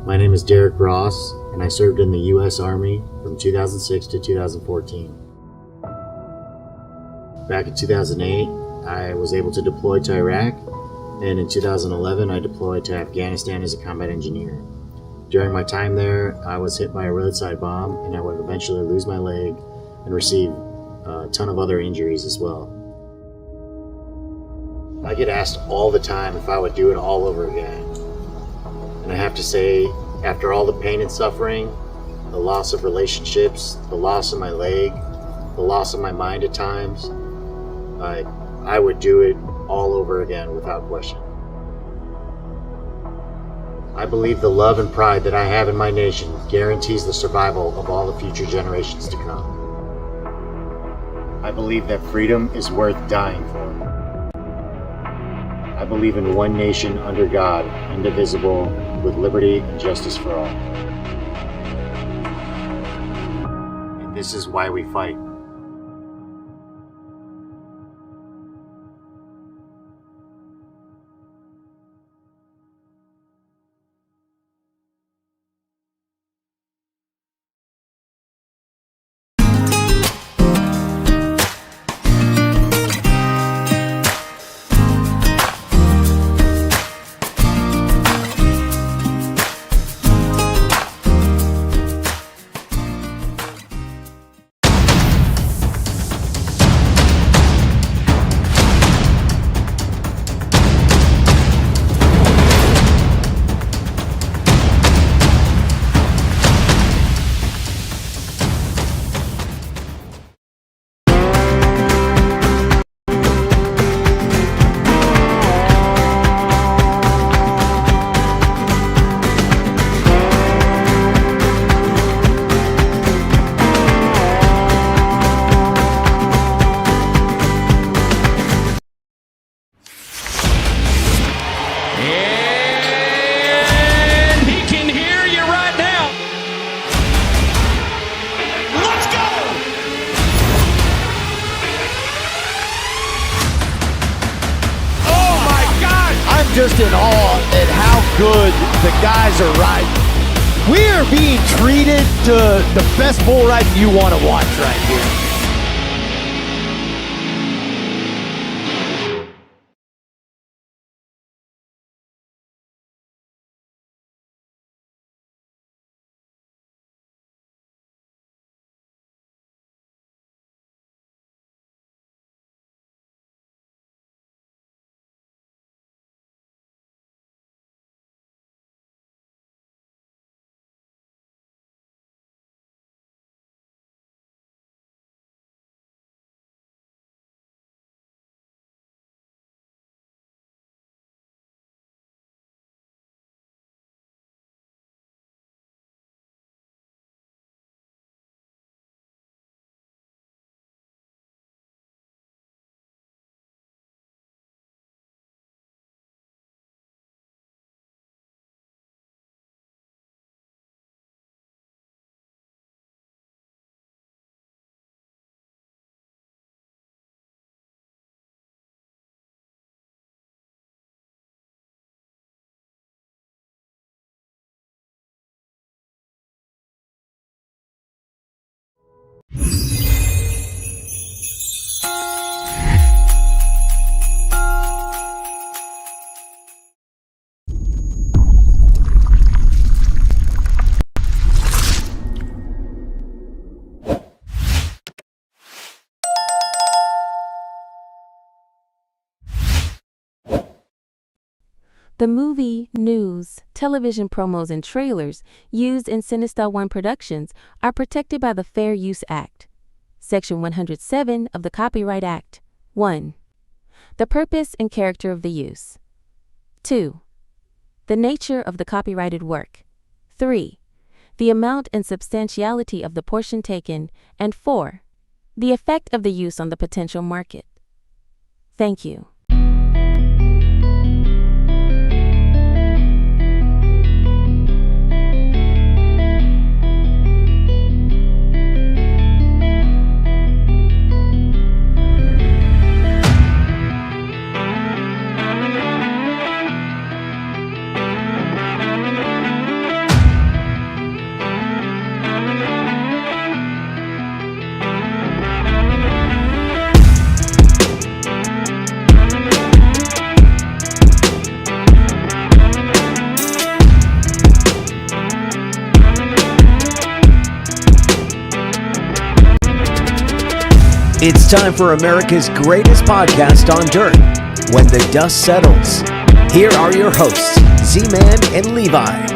My name is Derek Ross, and I served in the U.S. Army from 2006 to 2014. Back in 2008, I was able to deploy to Iraq, and in 2011, I deployed to Afghanistan as a combat engineer. During my time there, I was hit by a roadside bomb, and I would eventually lose my leg and receive a ton of other injuries as well. I get asked all the time if I would do it all over again. And I have to say, after all the pain and suffering, the loss of relationships, the loss of my leg, the loss of my mind at times, I would do it all over again without question. I believe the love and pride that I have in my nation guarantees the survival of all the future generations to come. I believe that freedom is worth dying for. I believe in one nation under God, indivisible, with liberty and justice for all. And this is why we fight. Just in awe at how good the guys are riding. We are being treated to the best bull riding you want to watch right here. The movie, news, television promos, and trailers used in Sinista1 Productions are protected by the Fair Use Act. Section 107 of the Copyright Act. 1. The purpose and character of the use. 2. The nature of the copyrighted work. 3. The amount and substantiality of the portion taken. And 4. The effect of the use on the potential market. Thank you. It's time for America's greatest podcast on dirt, When the Dust Settles. Here are your hosts, Z-Man and Levi.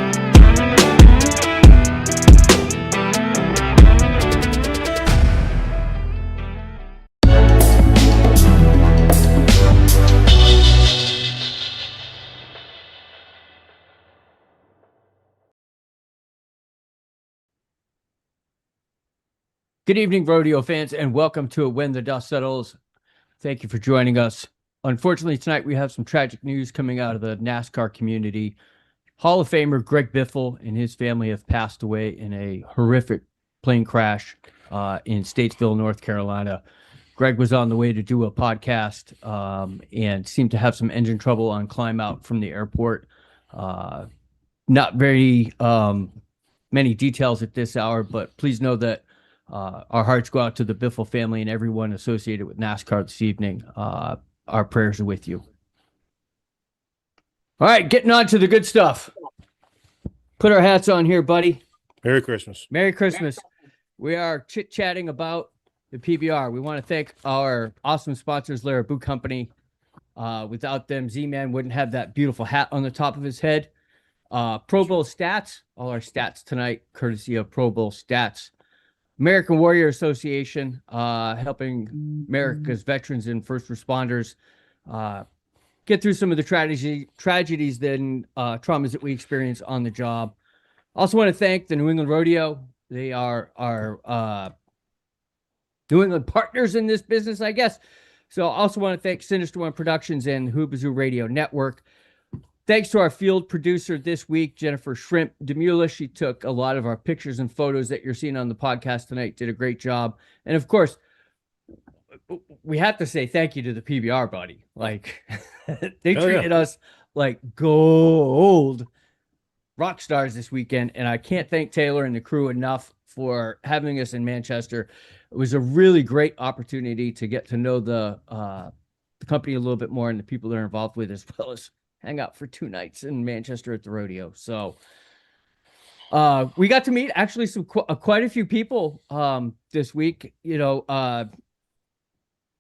Good evening, rodeo fans, and welcome to When the Dust Settles. Thank you for joining us. Unfortunately, tonight we have some tragic news coming out of the NASCAR community. Hall of Famer Greg Biffle and his family have passed away in a horrific plane crash in Statesville, North Carolina. Greg was on the way to do a podcast and seemed to have some engine trouble on climb out from the airport. Not very many details at this hour, but please know that our hearts go out to the Biffle family and everyone associated with NASCAR this evening. Our prayers are with you. All right, getting on to the good stuff. Put our hats on here, buddy. Merry Christmas. Merry Christmas. We are chit-chatting about the PBR. We want to thank our awesome sponsors, Lara Boot Company. Without them, Z-Man wouldn't have that beautiful hat on the top of his head. Pro Bowl Stats, all our stats tonight, courtesy of Pro Bowl Stats. American Warrior Association, helping America's veterans and first responders get through some of the tragedies and traumas that we experience on the job. Also want to thank the New England Rodeo. They are our New England partners in this business, I guess. So also want to thank Sinista1 Productions and Hoobazoo Radio Network. Thanks to our field producer this week, Jennifer Shrimp DeMula. She took a lot of our pictures and photos that you're seeing on the podcast tonight, did a great job. And of course, we have to say thank you to the PBR, buddy. Like, they treated us like gold rock stars this weekend. And I can't thank Taylor and the crew enough for having us in Manchester. It was a really great opportunity to get to know the company a little bit more and the people that are involved with, as well as hang out for 2 nights in Manchester at the rodeo. So we got to meet actually quite a few people this week. You know,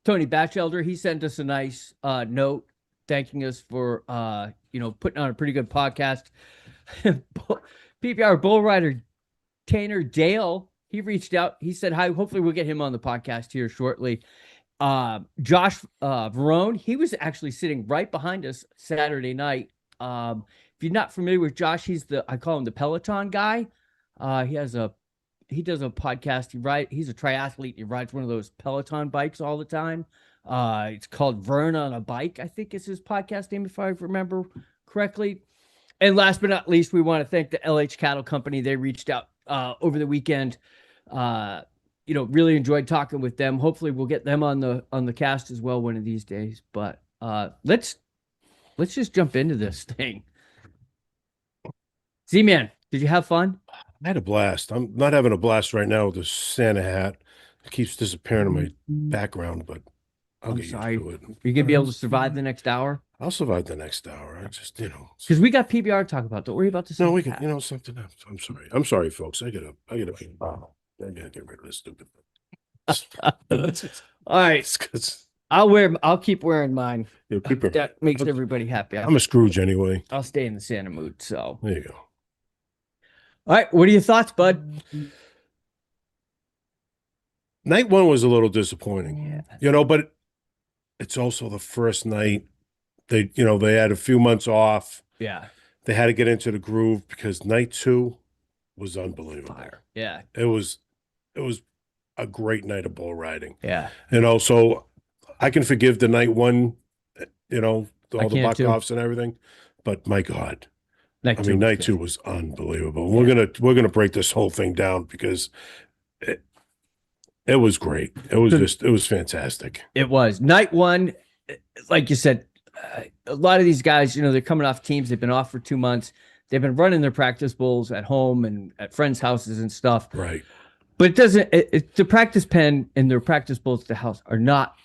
Tony Batchelder, he sent us a nice note thanking us for, putting on a pretty good podcast. PBR bull rider Tanner Dale, he reached out. He said hi. Hopefully we'll get him on the podcast here shortly. Josh Verone, he was actually sitting right behind us Saturday night. If you're not familiar with Josh, I call him the Peloton guy. He does a podcast. He's a triathlete. He rides one of those Peloton bikes all the time. It's called Vern on a Bike, I think is his podcast name, if I remember correctly. And last but not least, we want to thank the LH Cattle Company. They reached out over the weekend. Really enjoyed talking with them. Hopefully we'll get them on the cast as well one of these days. But let's just jump into this thing. Z-Man, did you have fun? I had a blast. I'm not having a blast right now with this Santa hat. It keeps disappearing in my background, but I'll get used to it. Are you gonna be able to survive the next hour? I'll survive the next hour. I just, because we got PBR to talk about. Don't worry about this. No, we can, something else. I'm sorry, folks. I gotta get rid of this stupid thing. All right. I'll keep wearing mine. That makes everybody happy. I'm a Scrooge anyway. I'll stay in the Santa mood. So there you go. All right. What are your thoughts, bud? Night one was a little disappointing, but it's also the first night. They had a few months off. Yeah. They had to get into the groove because night two was unbelievable. Fire. Yeah. It was a great night of bull riding. Yeah. So I can forgive the night one, all the buck offs and everything, but my God, night two was unbelievable. Yeah. We're gonna break this whole thing down because it was great. It was fantastic. It was. Night one, like you said, a lot of these guys, they're coming off teams. They've been off for 2 months. They've been running their practice bulls at home and at friends' houses and stuff. Right. But it doesn't. The practice pen and their practice bulls at the house are not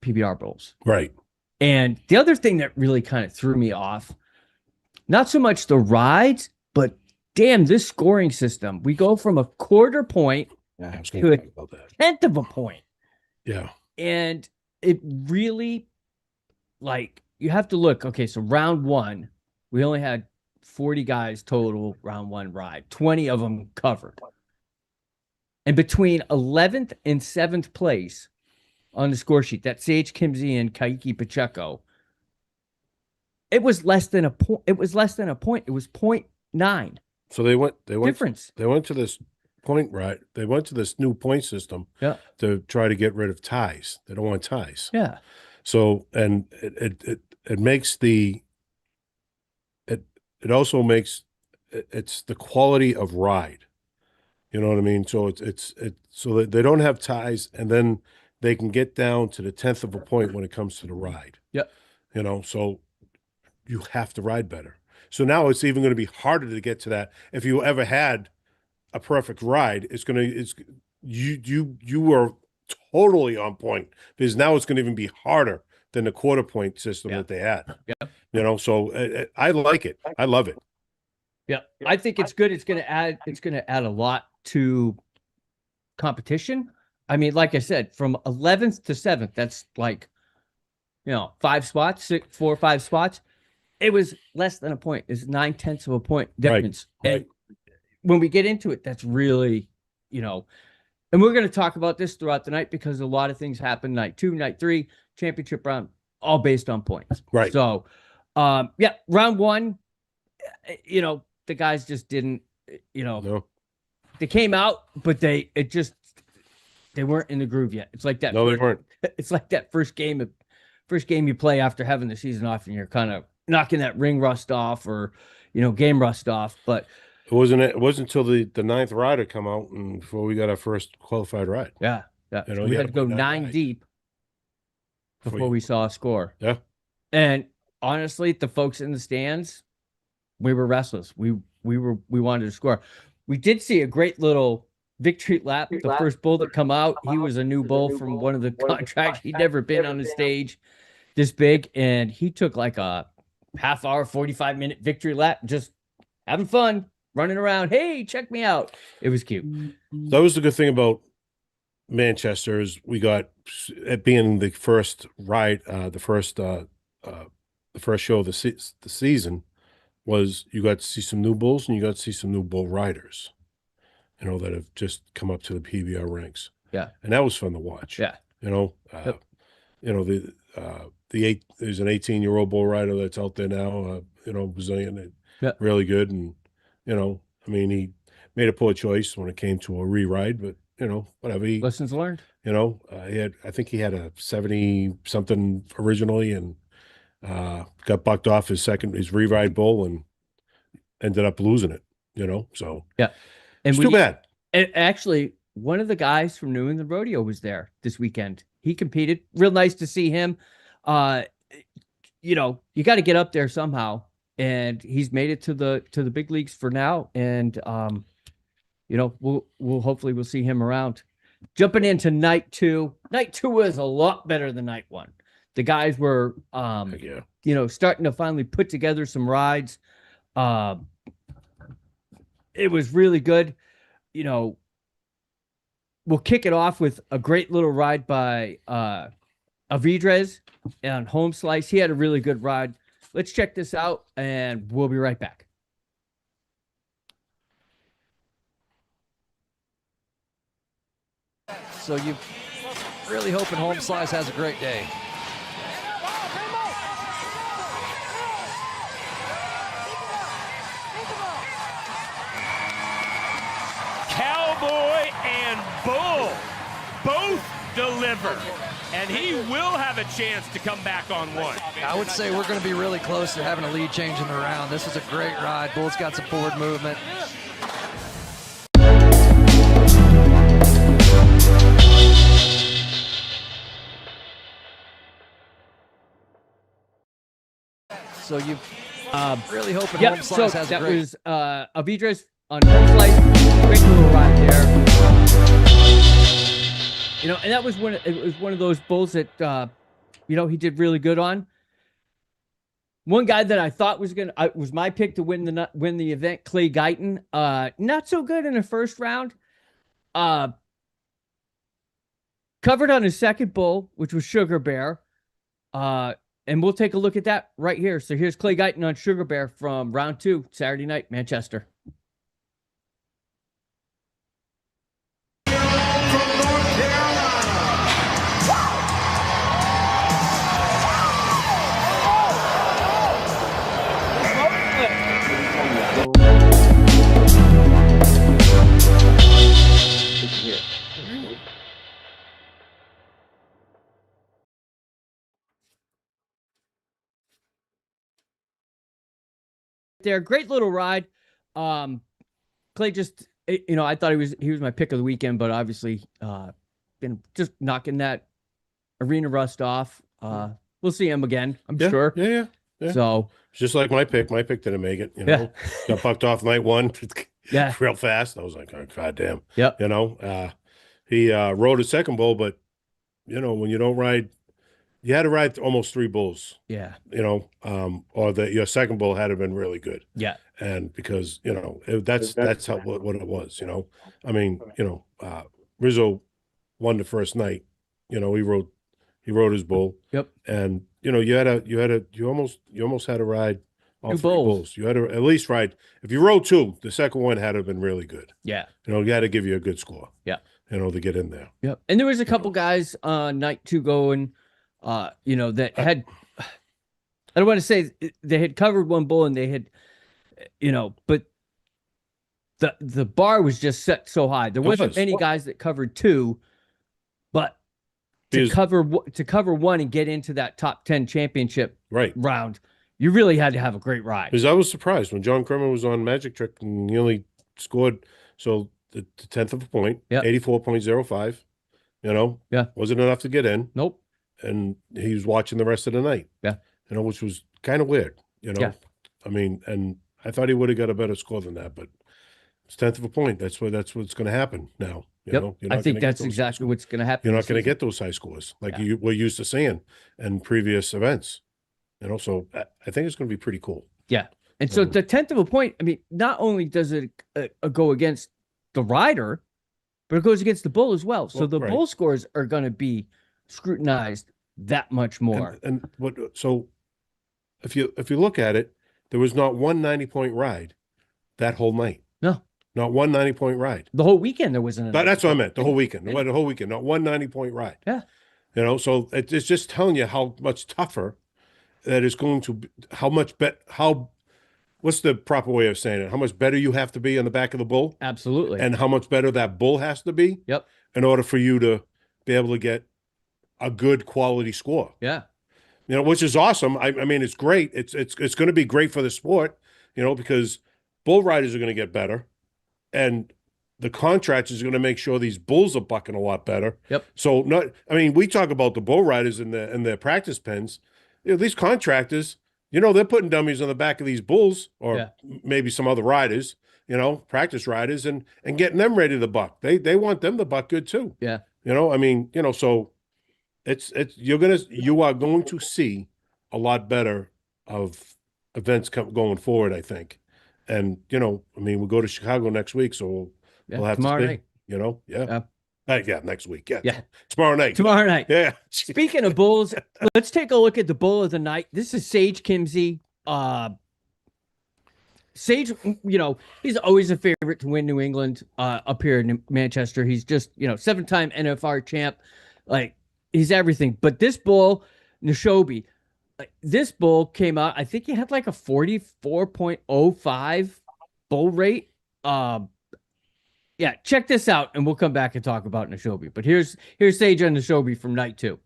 PBR bulls. Right. And the other thing that really kind of threw me off, not so much the rides, but damn, this scoring system. We go from a quarter point to a tenth of a point. Yeah. And it really, like, you have to look. Okay, so round one, we only had 40 guys total round one ride, 20 of them covered. And between 11th and 7th place on the score sheet, that's Sage Kimsey and Kaiki Pacheco, it was less than a point. It was less than a point. It was 0.9. So they went difference. They went to this point, right? They went to this new point system to try to get rid of ties. They don't want ties. Yeah. So, and it makes it also makes it's the quality of ride. You know what I mean? So it's so that they don't have ties, and then they can get down to the 10th of a point when it comes to the ride. Yep. You know, so you have to ride better. So now it's even going to be harder to get to that. If you ever had a perfect ride, you were totally on point, because now it's going to even be harder than the quarter point system that they had. Yeah. You know, so I like it. I love it. Yeah. I think it's good. It's going to add a lot to competition. I mean, like I said, from 11th to 7th, that's like, 5 spots, 4 or 5 spots. It was less than a point. It's 9/10 of a point difference. Right. And when we get into it, that's really, and we're going to talk about this throughout the night, because a lot of things happen night 2, night 3, championship round, all based on points. Right. So, round 1, the guys just didn't, No. they came out, but they weren't in the groove yet. It's like that. No, they weren't. It's like that first game you play after having the season off, and you're kind of knocking that ring rust off, or, game rust off. But it wasn't until the 9th rider come out and before we got our first qualified ride. Yeah. You We had to go 9 deep before we saw a score. Yeah. And honestly, the folks in the stands, we were restless. We wanted to score. We did see a great little victory lap. The first bull that come out, he was a new bull from one of the contracts. He'd never been on the stage this big, and he took like a half hour, 45-minute victory lap, just having fun, running around. Hey, check me out. It was cute. That was the good thing about Manchester, is we got, it being the first ride, the first show of the season, was you got to see some new bulls, and you got to see some new bull riders, that have just come up to the PBR ranks. Yeah. And that was fun to watch. Yeah. There's an 18-year-old bull rider that's out there now, Brazilian, really good. And, he made a poor choice when it came to a re-ride, but, whatever. Lessons learned. I think he had a 70-something originally, and got bucked off his re-ride bull and ended up losing it, so. Yeah. And it's too bad. And actually, one of the guys from New England Rodeo was there this weekend. He competed. Real nice to see him. You got to get up there somehow, and he's made it to the big leagues for now. And we'll hopefully see him around. Jumping into night 2. Night 2 was a lot better than night 1. The guys were starting to finally put together some rides. It was really good. We'll kick it off with a great little ride by Avidrez on Home Slice. He had a really good ride. Let's check this out, and we'll be right back. So you're really hoping Home Slice has a great day. Cowboy and Bull both deliver, and he will have a chance to come back on one. I would say we're going to be really close to having a lead change in the round. This is a great ride. Bull's got some forward movement. So you really hoping Home Slice so has that a great... was Avidrez on Home Slice. Great little ride there. And that was one of those bulls that he did really good on. One guy that I thought was my pick to win the event, Clay Guyton. Not so good in the first round. covered on his second bull, which was Sugar Bear. And we'll take a look at that right here. So here's Clay Guyton on Sugar Bear from round 2, Saturday night, Manchester. They're a great little ride. Clay just, you know, I thought he was my pick of the weekend, but obviously been just knocking that arena rust off. We'll see him again, I'm sure. Yeah. So just like my pick didn't make it, you know. Got bucked off night 1 real fast. I was like, oh, God damn. Yep. You know, he rode his second bull, but you know, when you don't ride, you had to ride almost 3 bulls. Yeah. You know, or your second bull had to have been really good. Yeah. And because, you know, that's how what it was, you know. I mean, you know, Rizzo won the first night. You know, he rode his bull. Yep. And you know, you almost had to ride all 2 3 bulls. You had to at least ride. If you rode 2, the second one had to have been really good. Yeah. You know, you had to give you a good score. Yeah. You know, to get in there. Yep. And there was a couple guys on night 2 going, you know, that had, I don't want to say they had covered 1 bull and they had, you know, but the bar was just set so high. There wasn't many guys that covered 2, but to cover 1 and get into that top 10 championship round, you really had to have a great ride. Because I was surprised when John Crimmer was on Magic Trick and he only scored the 10th of a point, 84.05. You know, wasn't enough to get in. Nope. And he was watching the rest of the night. Yeah, you know, which was kind of weird. You know, I mean, and I thought he would have got a better score than that, but it's 10th of a point. That's what's going to happen now. You know, I think that's exactly what's going to happen. You're not going to get those high scores like you were used to seeing in previous events. You know, so I think it's going to be pretty cool. Yeah, and so the 10th of a point. I mean, not only does it go against the rider, but it goes against the bull as well. So the bull scores are going to be scrutinized that much more. And what? So if you look at it, there was not one 90-point ride that whole night. No. Not one 90-point ride. The whole weekend there wasn't. That's what I meant. The whole weekend. The whole weekend. Not one 90-point ride. Yeah. You know, so it's just telling you how much tougher that is going to be, what's the proper way of saying it? How much better you have to be on the back of the bull? Absolutely. And how much better that bull has to be? Yep. In order for you to be able to get a good quality score. Yeah. You know, which is awesome. I mean, it's great. It's going to be great for the sport, you know, because bull riders are going to get better. And the contractors are going to make sure these bulls are bucking a lot better. Yep. So we talk about the bull riders in their practice pens. You know, these contractors, you know, they're putting dummies on the back of these bulls or maybe some other riders, you know, practice riders and getting them ready to buck. They want them to buck good too. Yeah. You know, I mean, you know, so you are going to see a lot better of events going forward, I think. And, you know, I mean, we'll go to Chicago next week, so we'll have tomorrow to see, night. You know, next week. Yeah. Tomorrow night. Yeah. Speaking of bulls, let's take a look at the bull of the night. This is Sage Kimsey. Sage, you know, he's always a favorite to win New England up here in Manchester. He's just, you know, 7-time NFR champ. Like, he's everything. But this bull, Neshobe, this bull came out, I think he had like a 44.05 bull rate. Yeah, check this out, and we'll come back and talk about Neshobe. But here's Sage on Neshobe from night 2.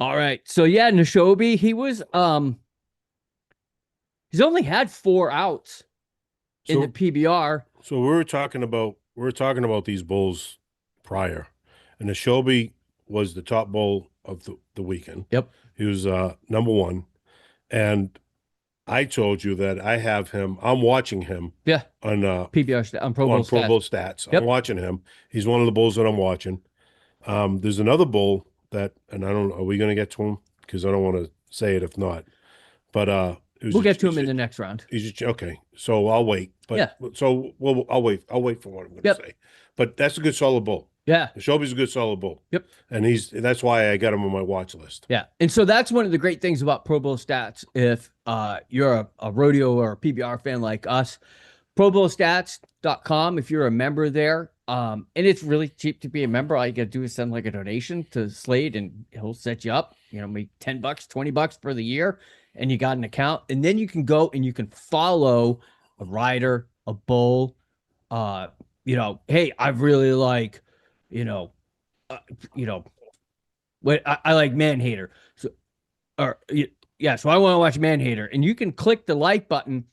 All right. So yeah, Neshobe, he was he's only had 4 outs in the PBR. So we were talking about these bulls prior. And Neshobe was the top bull of the weekend. Yep. He was number one. And I told you that I have him. I'm watching him. Yeah. On PBR on Pro Bowl Pro Bowl stats. Yep. I'm watching him. He's one of the bulls that I'm watching. There's another bull that, and I don't. Are we going to get to him? Because I don't want to say it if not. But we'll get to him in the next round. Okay. So I'll wait. But yeah. So I'll wait. I'll wait for what I'm going to say. But that's a good solid bull. Yeah. Shelby's a good solid bull. Yep. And that's why I got him on my watch list. Yeah. And so that's one of the great things about Pro Bowl stats. If you're a rodeo or a PBR fan like us, ProBowlStats.com, if you're a member there, and it's really cheap to be a member. All you got to do is send like a donation to Slade and he'll set you up, maybe $10, $20 for the year, and you got an account. And then you can go and you can follow a rider, a bull, hey, I really like, what I like Manhater. So I want to watch Manhater. And you can click the like button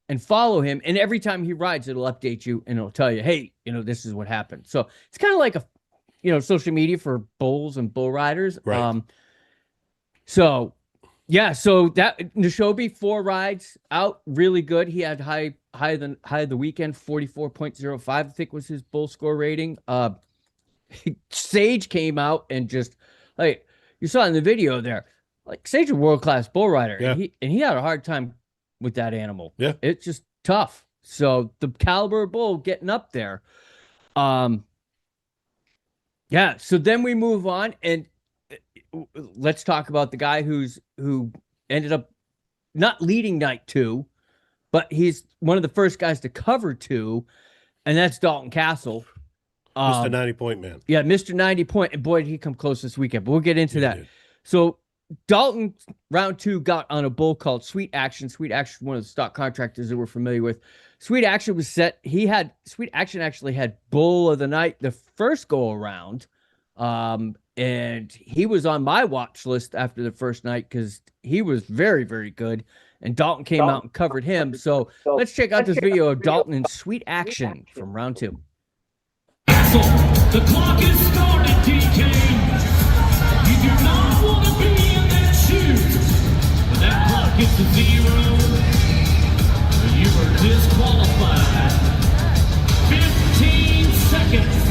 and follow him. And every time he rides, it'll update you and it'll tell you, hey, this is what happened. So it's kind of like a, social media for bulls and bull riders. Right. So that Nishobi 4 rides out really good. He had high of the weekend, 44.05, I think was his bull score rating. Sage came out and just like you saw in the video there, like Sage a world-class bull rider. Yeah. And he had a hard time with that animal. Yeah. It's just tough. So the caliber bull getting up there. So then we move on and let's talk about the guy who ended up not leading night 2, but he's one of the first guys to cover 2, and that's Dalton Castle. Mr. 90-point man. Yeah, Mr. 90-point. And boy, did he come close this weekend. But we'll get into that. Did. So Dalton, round 2, got on a bull called Sweet Action. Sweet Action, one of the stock contractors that we're familiar with. Sweet Action was set. Sweet Action actually had bull of the night the first go around. And he was on my watch list after the first night because he was very, very good. And Dalton came out and covered him. So let's check out this video of Dalton and Sweet Action from round 2. The clock is started, DK. You do not want to be in that shoes. When that clock gets to 0, you are disqualified. 15 seconds.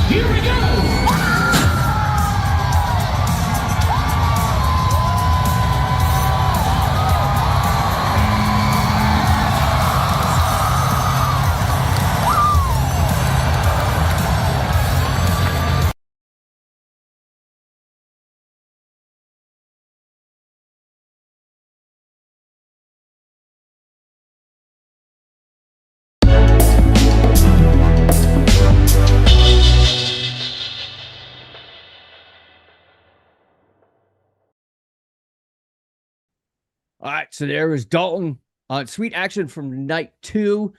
Here we go. All right, so there was Dalton on Sweet Action from night 2.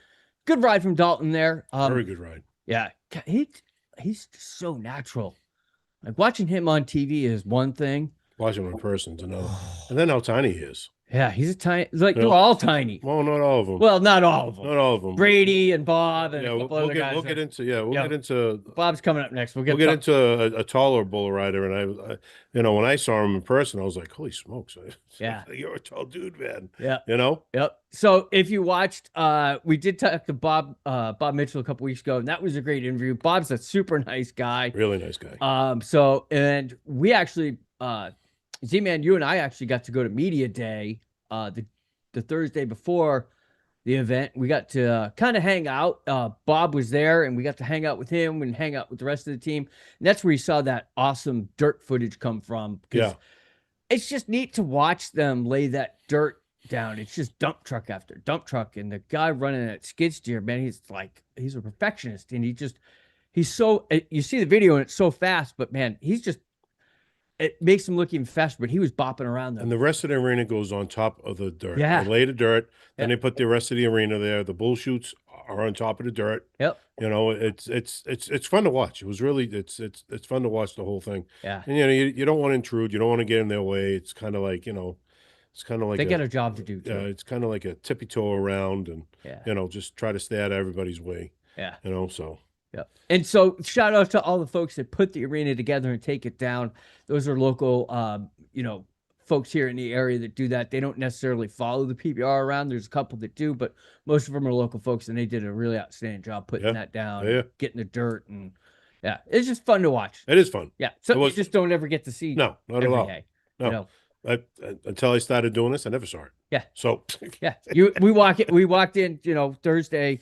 Good ride from Dalton there. Very good ride. Yeah, he's so natural. Like watching him on TV is one thing. Watching him in person is another. And then how tiny he is. Yeah, he's a tiny. They're all tiny. Well, not all of them. Well, not all of them. Not all of them. Brady and Bob and Yeah, a couple other guys. we'll get into. Bob's coming up next. We'll get into a taller bull rider, and I when I saw him in person, I was like, "Holy smokes!" Yeah, you're a tall dude, man. Yeah, Yep. So if you watched, we did talk to Bob Mitchell a couple weeks ago, and that was a great interview. Bob's a super nice guy. Really nice guy. So and we actually, Z-Man, you and I actually got to go to Media Day, the Thursday before the event. We got to kind of hang out. Bob was there and we got to hang out with him and hang out with the rest of the team. And that's where you saw that awesome dirt footage come from. Yeah. It's just neat to watch them lay that dirt down. It's just dump truck after dump truck. And the guy running that skid steer, man, he's a perfectionist. And he's so, you see the video and it's so fast, but man, it makes him look even faster, but he was bopping around them. And the rest of the arena goes on top of the dirt. Yeah. They lay the dirt, then they put the rest of the arena there. The bull chutes are on top of the dirt. Yep. It's fun to watch. It was really it's fun to watch the whole thing. Yeah. And you don't want to intrude. You don't want to get in their way. It's kind of like, it's kind of like they got a job to do too. It's kind of like a tippy toe around and just try to stay out of everybody's way. Yeah. So Yeah. And so shout out to all the folks that put the arena together and take it down. Those are local, folks here in the area that do that. They don't necessarily follow the PBR around. There's a couple that do, but most of them are local folks, and they did a really outstanding job putting that down, getting the dirt, and it's just fun to watch. It is fun. Yeah. So you just don't ever get to see. No, not at all. Day, no. Until I started doing this, I never saw it. Yeah. So we walked in, Thursday,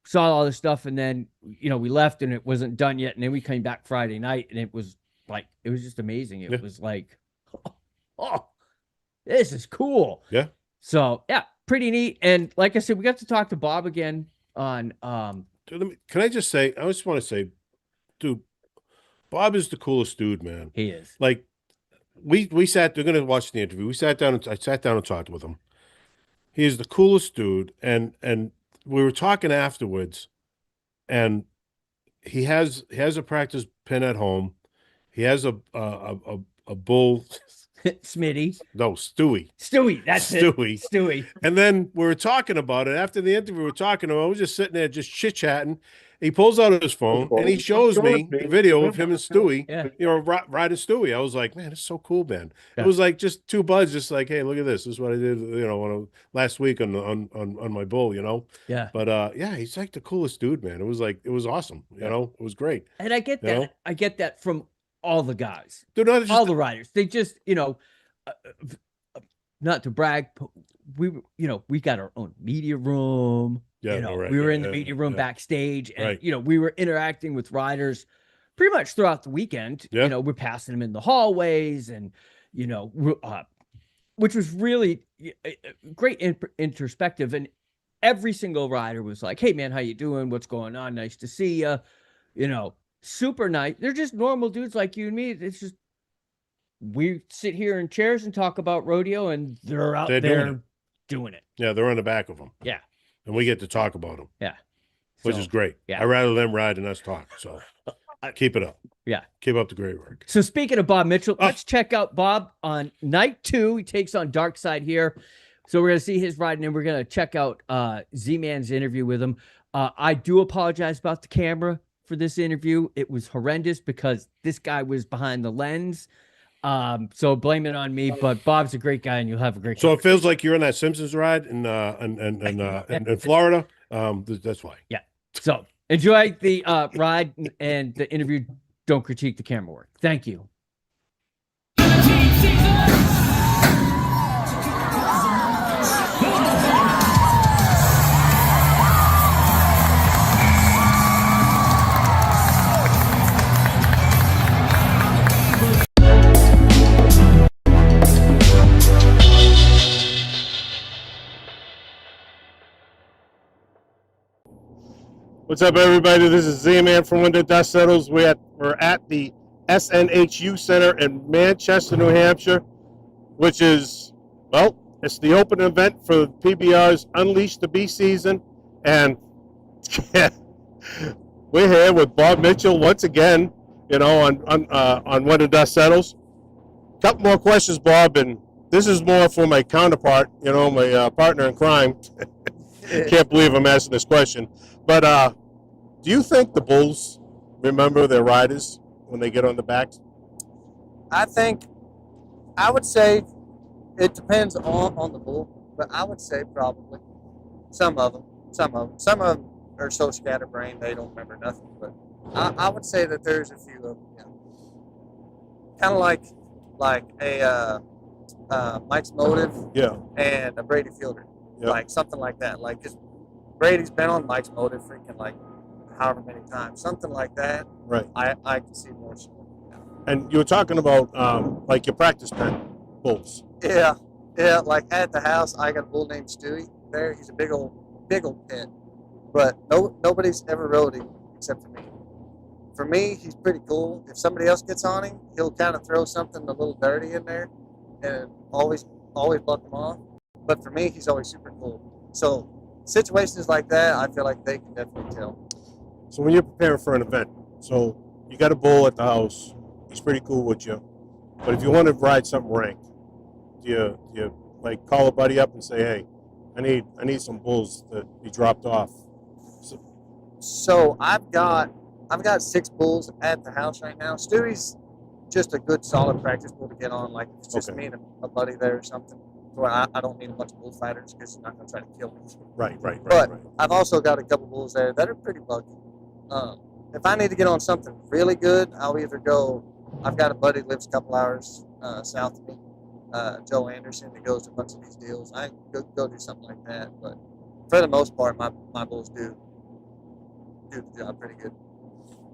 saw all this stuff, and then we left and it wasn't done yet, and then we came back Friday night and it was just amazing. It was like, oh, this is cool. Yeah. So pretty neat. And like I said, we got to talk to Bob again on Dude, can I just say, I just want to say, dude, Bob is the coolest dude, man. He is. Like, we sat, they're gonna watch the interview. I sat down and talked with him. He is the coolest dude, and we were talking afterwards, and he has a practice pen at home. He has a bull. Smitty. No, Stewie. That's Stewie. It. Stewie. And then we were talking about it. After the interview, we were talking about it. I was just sitting there just chit-chatting. He pulls out his phone and he shows me a video of him and Stewie, riding Stewie. I was like, man, it's so cool, man. It was like just two buds, just like, hey, look at this. This is what I did, last week on my bull, Yeah. But he's like the coolest dude, man. It was awesome. It was great. And I get that. I get that from all the guys. They're not just all the riders. They just, not to brag, but we got our own media room. Yeah, we were in the media room backstage, and we were interacting with riders pretty much throughout the weekend. Yeah. We're passing them in the hallways, and which was really great introspective. And every single rider was like, "Hey, man, how you doing? What's going on? Nice to see you." Super nice. They're just normal dudes like you and me. It's just we sit here in chairs and talk about rodeo, and they're out there doing it. Yeah, they're on the back of them. Yeah. And we get to talk about them. Yeah. Which is great. Yeah. I'd rather them ride than us talk. So keep it up. Yeah. Keep up the great work. So speaking of Bob Mitchell, let's check out Bob on night 2. He takes on Dark Side here. So we're going to see his ride, and then we're going to check out Z-Man's interview with him. I do apologize about the camera for this interview. It was horrendous because this guy was behind the lens. So blame it on me, but Bob's a great guy and you'll have a great So it feels like you're in that Simpsons ride in Florida. That's why. Yeah. So enjoy the ride and the interview. Don't critique the camera work. Thank you. What's up, everybody? This is Z-Man from When the Dust Settles. We're at the SNHU Center in Manchester, New Hampshire, which is, it's the open event for PBR's Unleash the Beast season. And we're here with Bob Mitchell once again, on When the Dust Settles. Couple more questions, Bob, and this is more for my counterpart, my partner in crime. Can't believe I'm asking this question. But do you think the bulls remember their riders when they get on the backs? I would say it depends on the bull, but I would say probably some of them. Some of them are so scatterbrained they don't remember nothing. But I would say that there's a few of them. Yeah. Kind of like a Mike's Motive, and a Brady Fielder, like something like that. Like, cause Brady's been on Mike's Motive freaking like however many times, something like that. Right. I can see more so. And you were talking about like your practice pen bulls. Yeah. Like at the house, I got a bull named Stewie there. He's a big old pit, but nobody's ever rode him except for me. For me, he's pretty cool. If somebody else gets on him, he'll kind of throw something a little dirty in there, and always buck him off. But for me, he's always super cool. So situations like that, I feel like they can definitely tell. So when you're preparing for an event, so you got a bull at the house, he's pretty cool with you, but if you want to ride something ranked, do you like call a buddy up and say, hey, I need some bulls that be dropped off? So I've got I've got 6 bulls at the house right now. Stewie's just a good, solid practice bull to get on. Like, if it's just me and a buddy there or something, where I don't need a bunch of bullfighters because he's not going to try to kill me. Right. But I've also got a couple bulls there that are pretty lucky. If I need to get on something really good, I'll either go. I've got a buddy that lives a couple hours south of me, Joe Anderson, that goes to a bunch of these deals. I go do something like that. But for the most part, my bulls do the job pretty good.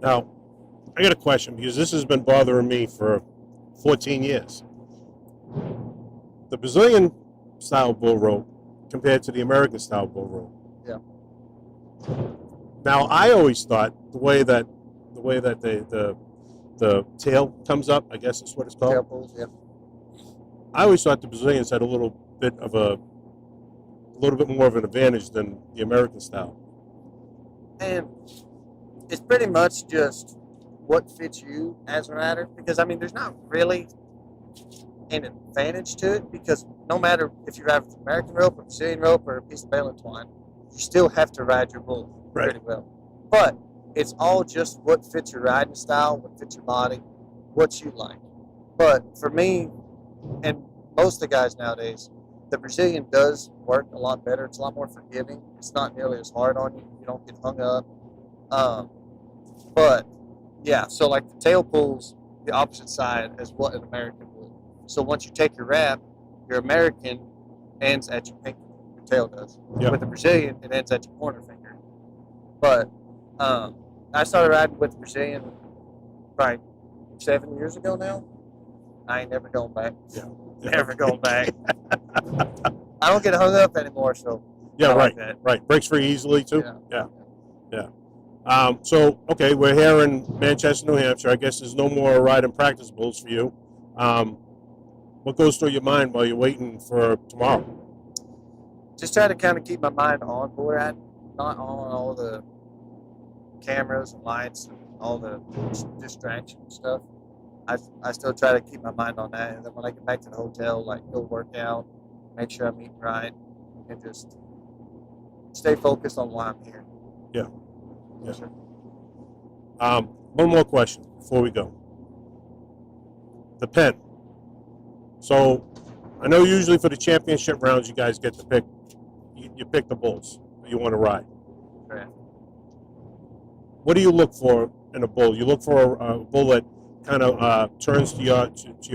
Now, I got a question because this has been bothering me for 14 years. The Brazilian style bull rope compared to the American style bull rope. Yeah. Now, I always thought the way that the tail comes up, I guess is what it's called. Tail bulls, yeah. I always thought the Brazilians had a little bit more of an advantage than the American style. And it's pretty much just what fits you as a rider, because I mean, there's not really an advantage to it, because no matter if you ride with American rope or Brazilian rope or a piece of baling twine, you still have to ride your bull pretty well. But it's all just what fits your riding style, what fits your body, what you like. But for me, and most of the guys nowadays, the Brazilian does work a lot better. It's a lot more forgiving. It's not nearly as hard on you. You don't get hung up. But yeah, so like the tail pulls the opposite side as what an American will. So once you take your wrap, your American ends at your pinky. Your tail does. Yep. With the Brazilian, it ends at your pointer finger. But I started riding with the Brazilian probably 7 years ago now. I ain't never going back. Yeah. Never going back. I don't get hung up anymore, so yeah, I right, like that. right. Breaks free easily too. Yeah. So okay, we're here in Manchester, New Hampshire. I guess there's no more ride and practice bulls for you. What goes through your mind while you're waiting for tomorrow? Just try to kind of keep my mind on bull riding, not on all the cameras and lights and all the distraction stuff. I still try to keep my mind on that, and then when I get back to the hotel, like go work out, make sure I'm eating right, and just stay focused on why I'm here. Yeah. Sure. One more question before we go. The pen. So I know usually for the championship rounds, you guys get to pick. You pick the bulls that you want to ride. Right. What do you look for in a bull? You look for a bull that kind of turns to your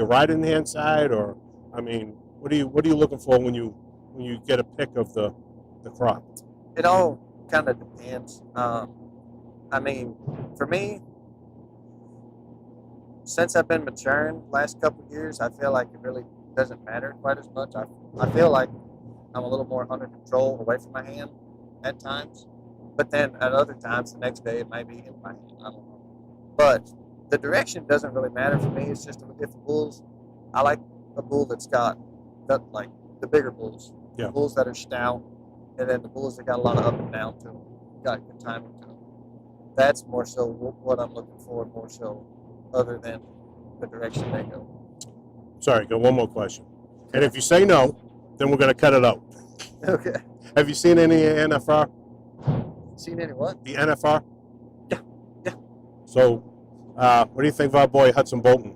riding hand side, or I mean, what are you looking for when you get a pick of the crop? It all kind of depends. I mean, for me, since I've been maturing the last couple of years, I feel like it really doesn't matter quite as much. I feel like I'm a little more under control away from my hand at times, but then at other times, the next day, it might be in my hand. I don't know. But the direction doesn't really matter for me. It's just if the bulls, I like a bull that's got like the bigger bulls, the bulls that are stout, and then the bulls that got a lot of up and down to them, got good timing to them. That's more so what I'm looking for, more so other than the direction they go. Sorry, got one more question. And if you say no, then we're going to cut it out. Okay. Have you seen any NFR? Seen any what? The NFR? Yeah. So, what do you think of our boy Hudson Bolton?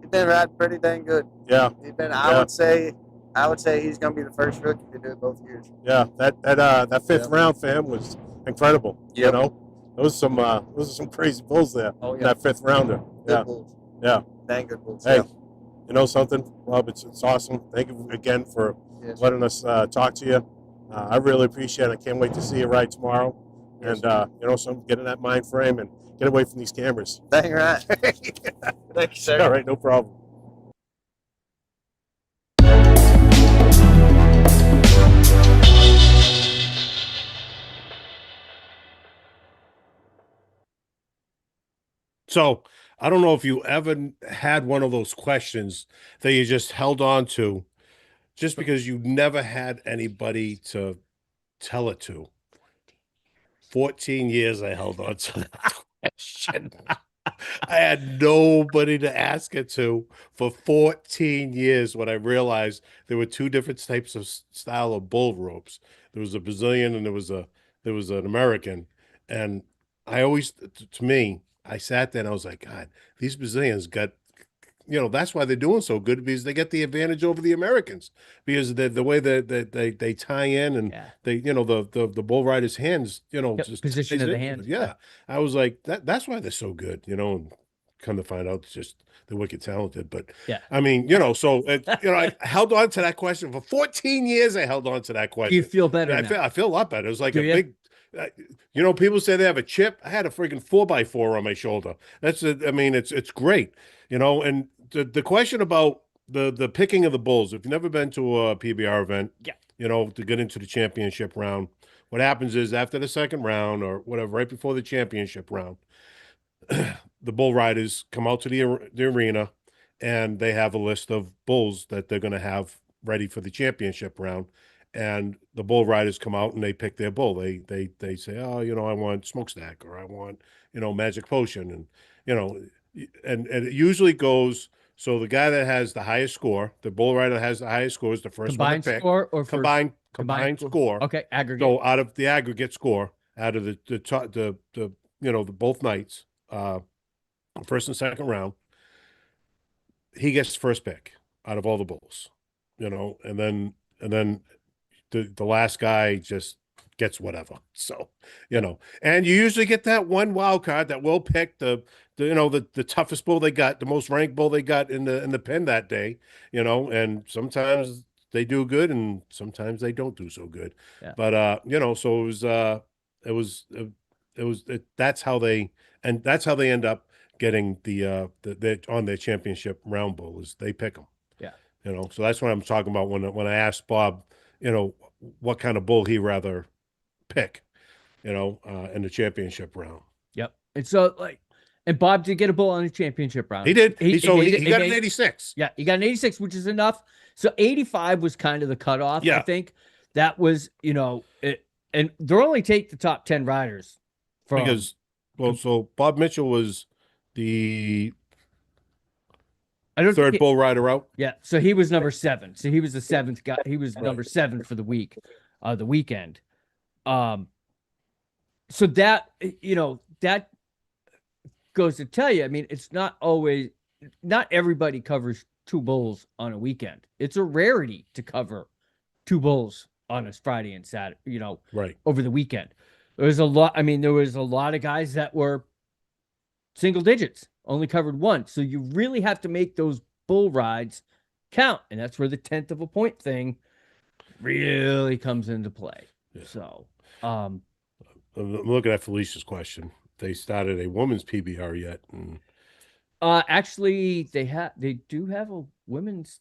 He's been riding pretty dang good. Yeah. He's been. I would say he's going to be the first rookie to do it both years. Yeah. That fifth round for him was incredible. Yep. You know, those are some crazy bulls there. Oh yeah. That fifth rounder. Good bulls. Yeah. Dang good bulls. Hey, yeah. You know something, Bob? It's awesome. Thank you again for letting us talk to you. I really appreciate it. I can't wait to see you ride tomorrow. And, get in that mind frame and get away from these cameras. Dang right. Thank you, sir. All right, no problem. So I don't know if you ever had one of those questions that you just held on to just because you never had anybody to tell it to. 14 years I held on to that question. I had nobody to ask it to for 14 years when I realized there were two different types of style of bull ropes. There was a Brazilian and there was an American. And I always, to me, I sat there and I was like, God, these Brazilians got, that's why they're doing so good, because they get the advantage over the Americans, because the way that they tie in, and they, the bull rider's hands, just position of the hands. Yeah. I was like, that's why they're so good, and come to find out, it's just they're wicked talented. But I mean, so I held on to that question for 14 years. I held on to that question. You feel better? I feel a lot better. It was like big. People say they have a chip. I had a freaking 4x4 on my shoulder. It's great, and the question about the picking of the bulls, if you've never been to a PBR event, to get into the championship round, what happens is after the second round or whatever, right before the championship round, the bull riders come out to the arena, and they have a list of bulls that they're going to have ready for the championship round. And the bull riders come out and they pick their bull. They say, oh, I want Smokestack, or I want, Magic Potion. And, and it usually goes, so the guy that has the highest score, the bull rider that has the highest score, is the first combined one to pick. Score or combined score. Okay, aggregate. So out of the aggregate score, out of the both nights, first and second round, he gets first pick out of all the bulls, and then the last guy just gets whatever. So, and you usually get that one wild card that will pick the toughest bull they got, the most ranked bull they got in the pen that day, and sometimes they do good and sometimes they don't do so good. Yeah. But so that's how they end up getting the on their championship round bull, is they pick them. Yeah. So that's what I'm talking about when I asked Bob, what kind of bull he rather pick, in the championship round. Yep. And so and Bob did get a bull on the championship round. He did. He got an 86. Yeah, he got an 86, which is enough. So 85 was kind of the cutoff. Yeah. I think that was, and they'll only take the top 10 riders because, so Bob Mitchell was the third bull rider out. Yeah. So he was number 7. So he was the 7th guy. He was number 7 for the weekend. So that, that goes to tell you, it's not everybody covers 2 bulls on a weekend. It's a rarity to cover 2 bulls on a Friday and Saturday, right, over the weekend. There was a lot of guys that were single digits, only covered 1. So you really have to make those bull rides count. And that's where the 10th of a point thing really comes into play. Yeah. So, I'm looking at Felicia's question. They started a women's PBR yet? Actually, they do have a women's.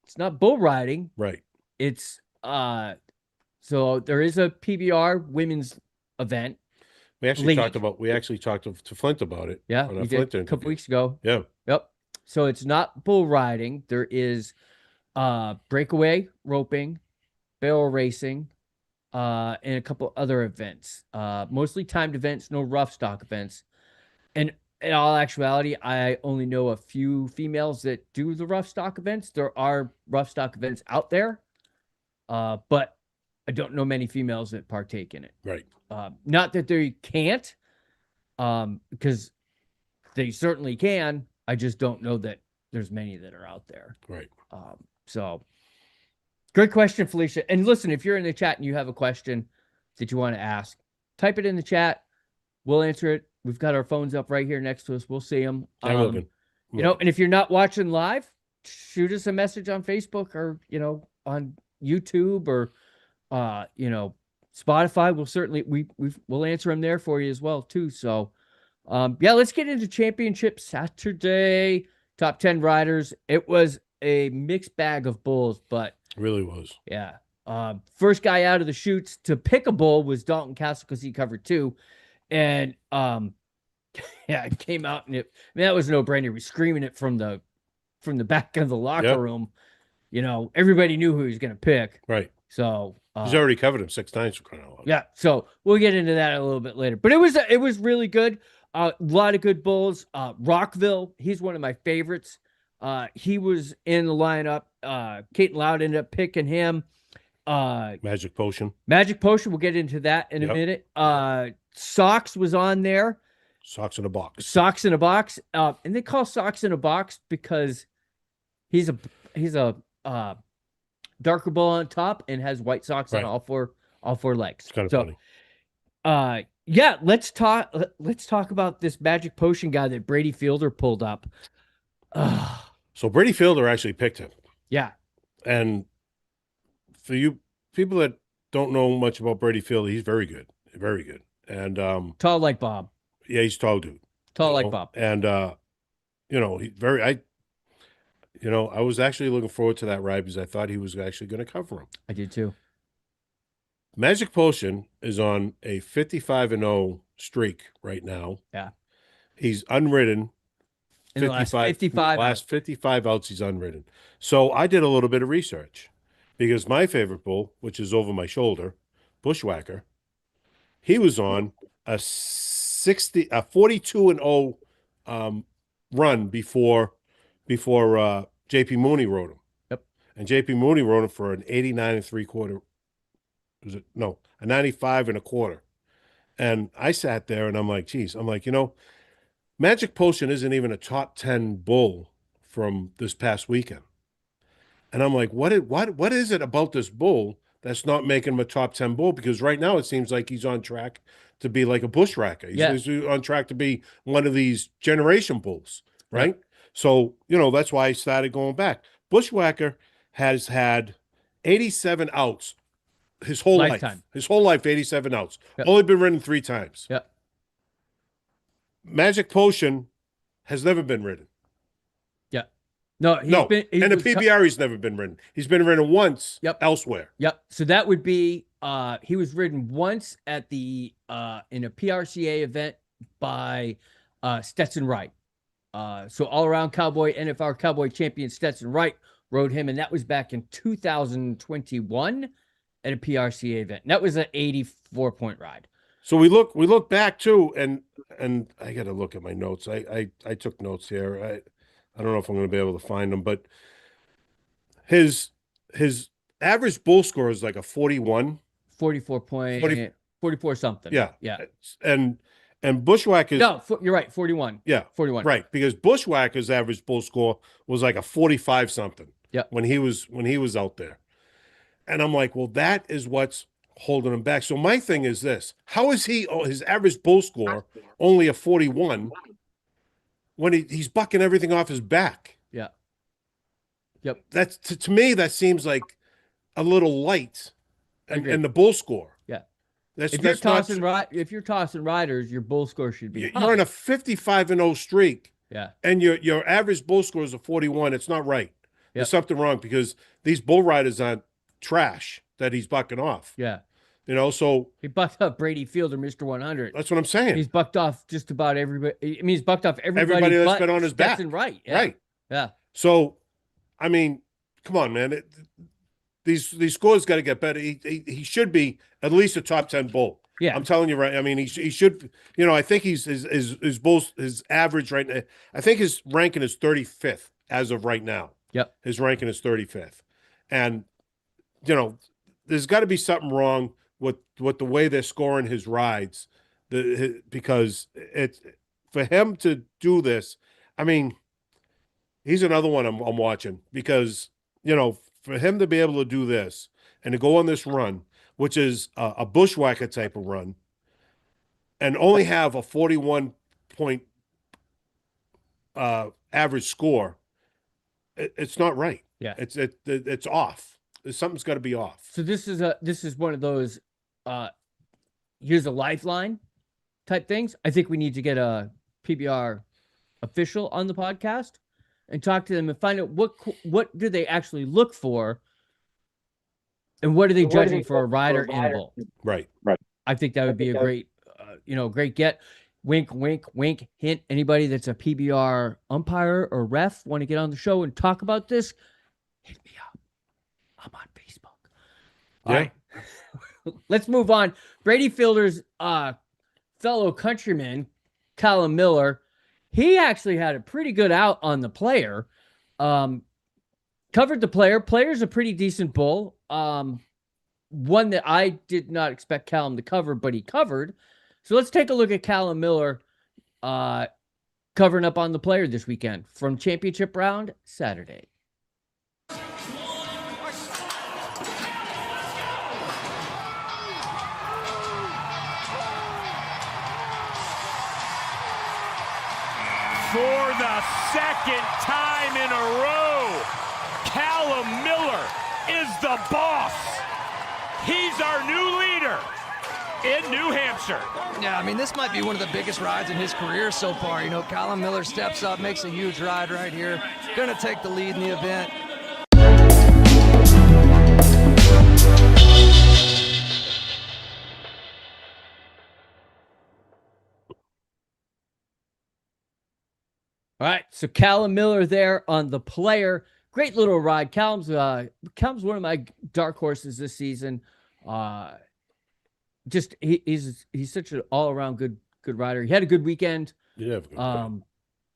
It's not bull riding, right? It's so there is a PBR women's event. We actually talked to Flint about it. Yeah, we did a couple weeks ago. Yeah. Yep. So it's not bull riding. There is breakaway roping, barrel racing, and a couple other events. Mostly timed events, no rough stock events. And in all actuality, I only know a few females that do the rough stock events. There are rough stock events out there, but I don't know many females that partake in it. Right. Not that they can't, because they certainly can. I just don't know that there's many that are out there. Right. So great question, Felicia. And listen, if you're in the chat and you have a question that you want to ask, type it in the chat. We'll answer it. We've got our phones up right here next to us. We'll see them. And if you're not watching live, shoot us a message on Facebook or, on YouTube or, Spotify. We'll certainly, we'll answer them there for you as well too. So, let's get into Championship Saturday. Top 10 riders. It was a mixed bag of bulls, but it really was. Yeah. First guy out of the chutes to pick a bull was Dalton Castle because he covered 2. And it came out and that was no brainer. He was screaming it from the back of the locker room. Everybody knew who he was going to pick. Right. So he's already covered him 6 times for crying out loud. Yeah. So we'll get into that a little bit later. But it was really good. A lot of good bulls. Rockville, he's one of my favorites. He was in the lineup. Kate Loud ended up picking him. Magic Potion. Magic Potion. We'll get into that in a minute. Socks was on there. Socks in a box. Socks in a box. And they call Socks in a box because he's a darker bull on top and has white socks on all four legs. It's kind of funny. Yeah, let's talk about this Magic Potion guy that Brady Fielder pulled up. So Brady Fielder actually picked him. Yeah. And for you people that don't know much about Brady Fielder, he's very good. Very good. And tall like Bob. Yeah, he's tall dude. Tall like Bob. And I was actually looking forward to that ride because I thought he was actually going to cover him. I did too. Magic Potion is on a 55-0 streak right now. Yeah. He's unridden. In the last 55 outs, he's unridden. So I did a little bit of research because my favorite bull, which is over my shoulder, Bushwhacker, he was on a 42-0 run before JP Mooney rode him. Yep. And JP Mooney rode him for an 89 3/4. Was it? No, a 95 1/4. And I sat there and I'm like, geez, Magic Potion isn't even a top 10 bull from this past weekend. And I'm like, what is it about this bull that's not making him a top 10 bull? Because right now it seems like he's on track to be like a bushwhacker. He's on track to be one of these generation bulls, right? Yeah. So, that's why I started going back. Bushwhacker has had 87 outs his whole life. His whole life, 87 outs. Yep. Only been ridden 3 times. Yep. Magic Potion has never been ridden. Yeah. No. And the PBR he's never been ridden. He's been ridden once elsewhere. Yep. So that would be he was ridden once at the in a PRCA event by Stetson Wright. So all-around cowboy, NFR cowboy champion Stetson Wright rode him, and that was back in 2021 at a PRCA event. And that was an 84-point ride. So we look back too, and I got to look at my notes. I took notes here. I don't know if I'm going to be able to find them, but his average bull score is like a 41, 44 something. Yeah, yeah. And Bushwhacker's you're right, 41. Yeah, 41. Right, because Bushwhacker's average bull score was like a 45 something. Yeah, when he was out there, and I'm like, well, that is what's holding him back. So my thing is this: how is his average bull score only a 41 when he's bucking everything off his back? Yeah. Yep. That's to me that seems like a little light, and the bull score. Yeah. If you're tossing riders, your bull score should be high. You're on a 55-0 streak. Yeah. And your average bull score is a 41. It's not right. Yep. There's something wrong because these bull riders aren't trash that he's bucking off. Yeah. So he bucked up Brady Fielder, Mr. 100. That's what I'm saying. He's bucked off just about everybody. I mean, he's bucked off everybody that's been on his back. Right. Yeah. Right. Yeah. So, I mean, come on, man. These scores got to get better. He should be at least a top 10 bull. Yeah. I'm telling you, right. I mean, he should. I think his average right now. I think his ranking is 35th as of right now. Yep. His ranking is 35th, and there's got to be something wrong with the way they're scoring his rides, because it's for him to do this. I mean, he's another one I'm watching because for him to be able to do this and to go on this run, which is a bushwhacker type of run, and only have a 41-point average score, it's not right. Yeah, it's off. Something's got to be off. So this is one of those here's a lifeline type things. I think we need to get a PBR official on the podcast and talk to them and find out what do they actually look for, and what are they judging for a rider and a bull. Right. I think that would be a great great get. Wink, wink, wink, hint. Anybody that's a PBR umpire or ref want to get on the show and talk about this, hit me up. I'm on Facebook. All right. Let's move on. Brady Fielder's fellow countryman, Callum Miller, he actually had a pretty good out on the player. Covered the player. Player's a pretty decent bull. one that I did not expect Callum to cover, but he covered. So let's take a look at Callum Miller covering up on the player this weekend from championship round Saturday. For the second time in a row, Callum Miller is the boss. He's our new leader in New Hampshire. Yeah, I mean, this might be one of the biggest rides in his career so far. You know, Callum Miller steps up, makes a huge ride right here. Going to take the lead in the event. All right, so Callum Miller there on the player. Great little ride. Callum's one of my dark horses this season. He's such an all-around good rider. He had a good weekend. Yeah.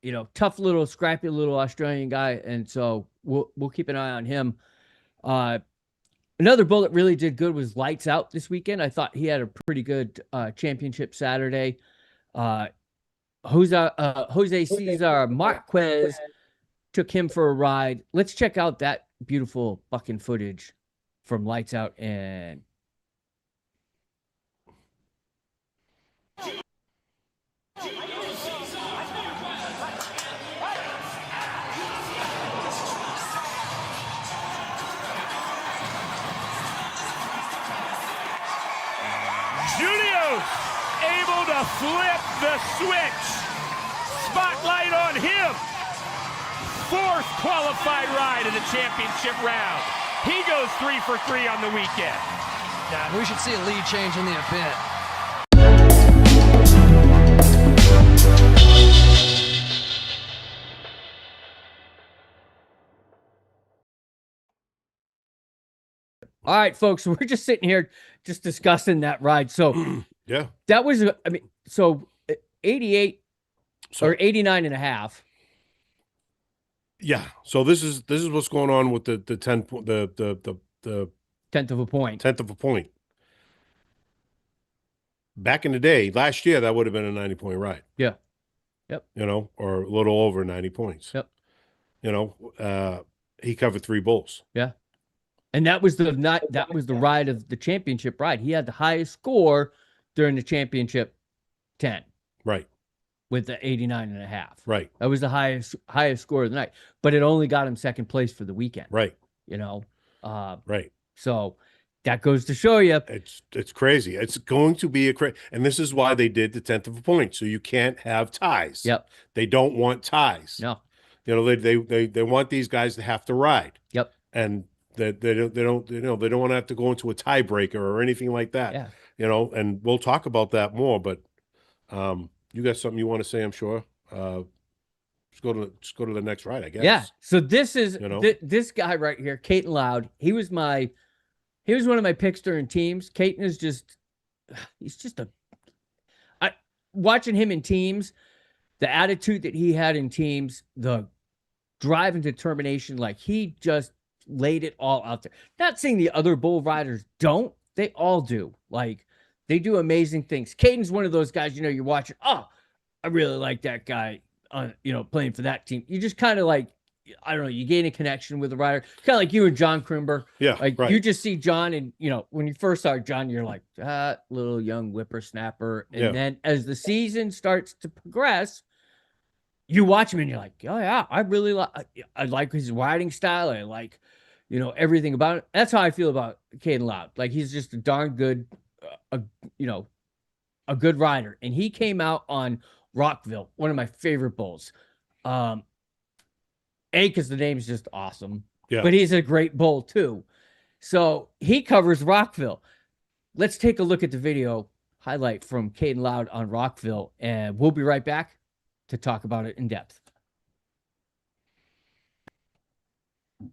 You know, tough little, scrappy little Australian guy, and so we'll keep an eye on him. Another bull that really did good was Lights Out this weekend. I thought he had a pretty good championship Saturday. Jose Cesar Marquez took him for a ride. Let's check out that beautiful bucking footage from Lights Out and Julio's able to flip the switch. Spotlight on him. Fourth qualified ride in the championship round. He goes 3 for 3 on the weekend. Yeah, we should see a lead change in the event. all right, folks, we're just sitting here just discussing that ride. So Yeah. that was, 88 or 89 and a half. Yeah. So this is what's going on with the 10th of a point. 10th of a point. Back in the day, last year, that would have been a 90-point ride. Yeah. Yep. You know, or a little over 90 points. Yep. You know, he covered 3 bulls. Yeah. And that was the ride of the championship ride. He had the highest score during the championship 10. Right. With the 89 and a half. Right. That was the highest score of the night. But it only got him second place for the weekend. Right. You know? Right. So that goes to show you. It's crazy. It's going to be and this is why they did the 10th of a point. So you can't have ties. Yep. They don't want ties. No. You know, they want these guys to have to ride. Yep. And they don't want to have to go into a tiebreaker or anything like that. Yeah. You know, and we'll talk about that more, but you got something you want to say, I'm sure. Just go to the next ride, I guess. Yeah. So this is this guy right here, Caton Loud. He was one of my picks during teams. Caton is watching him in teams, the attitude that he had in teams, the drive and determination, like he just laid it all out there. Not saying the other bull riders don't, they all do. Like they do amazing things. Caton's one of those guys, you know, you're watching, oh, I really like that guy, playing for that team. You just kind of like, I don't know, you gain a connection with the rider. Kind of like you and John Krimber. Yeah, like right. You just see John and, you know, when you first saw John, you're like, that little young whippersnapper. And then as the season starts to progress, you watch him and you're like, oh yeah, I like his riding style. I like, you know, everything about it. That's how I feel about Caden Loud. Like he's just a darn good, a good rider. And he came out on Rockville, one of my favorite bulls. Because the name's just awesome. Yeah. But he's a great bull too. So he covers Rockville. Let's take a look at the video highlight from Caden Loud on Rockville, and we'll be right back to talk about it in depth.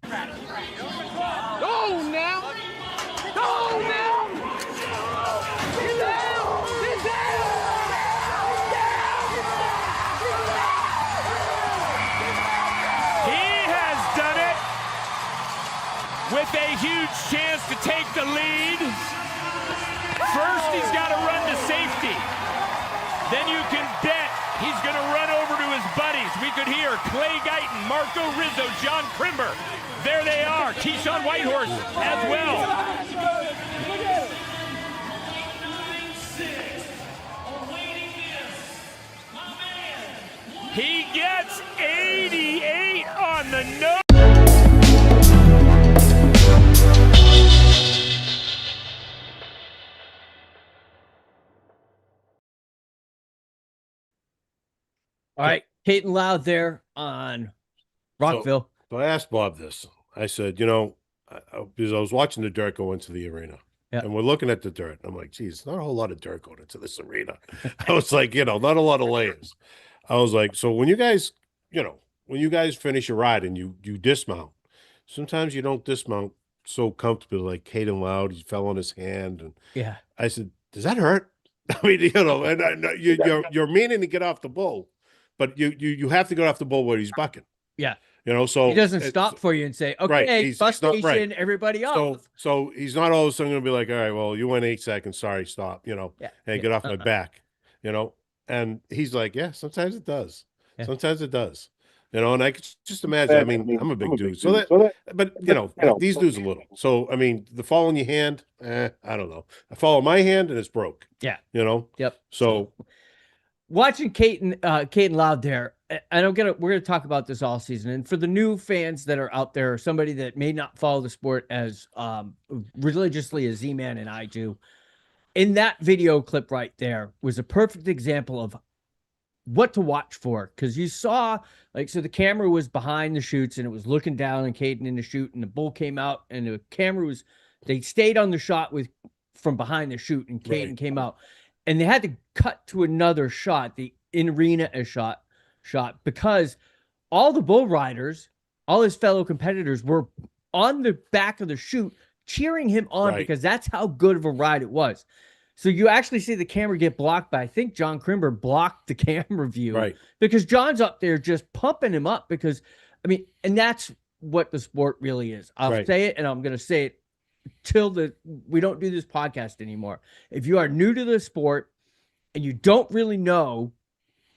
Go now! Go now! Get down! Get down! He has done it with a huge chance to take the lead. First, he's got to run to safety. Then you can bet he's going to run over to his buddies. We could hear Clay Guyton, Marco Rizzo, John Crimber. There they are. Keyshawn Whitehorse as well. He gets 88 on the nose. All right, Caden Loud there on Rockville. So I asked Bob this. I said, you know, because I was watching the dirt go into the arena. Yeah. And we're looking at the dirt. I'm like, geez, not a whole lot of dirt going into this arena. I was like, you know, not a lot of layers. I was like, so when you guys, you know, when you guys finish your ride and you dismount, sometimes you don't dismount so comfortably, like Caden Loud, he fell on his hand. And Yeah. I said, does that hurt? I mean, you know, and you're meaning to get off the bull, but you have to get off the bull where he's bucking. Yeah. You know, so he doesn't stop for you and say, okay, right, bus not, station, right. everybody off. So he's not all of a sudden going to be like, all right, well, you went 8 seconds. Sorry, stop, you know, hey, get off my back, you know? And he's like, yeah, sometimes it does. Yeah. Sometimes it does, you know? And I could just imagine, I mean, I'm a big dude. So that, but you know, these dudes are little. So, I mean, the fall in your hand, I don't know. I fall in my hand and it's broke. Yeah. You know? Yep. So watching Caden Loud there, we're going to talk about this all season. And for the new fans that are out there, or somebody that may not follow the sport as religiously as Z-Man and I do, in that video clip right there was a perfect example of what to watch for. Because you saw, like, so the camera was behind the chutes and it was looking down on Caden in the chute, and the bull came out and the camera was, they stayed on the shot from behind the chute, and Caden came out. And they had to cut to another shot, the in-arena shot, because all the bull riders, all his fellow competitors were on the back of the chute cheering him on because that's how good of a ride it was. So you actually see the camera get blocked by, I think John Crimber blocked the camera view because John's up there just pumping him up because, I mean, and that's what the sport really is. I'll say it, and I'm going to say it till we don't do this podcast anymore. If you are new to the sport and you don't really know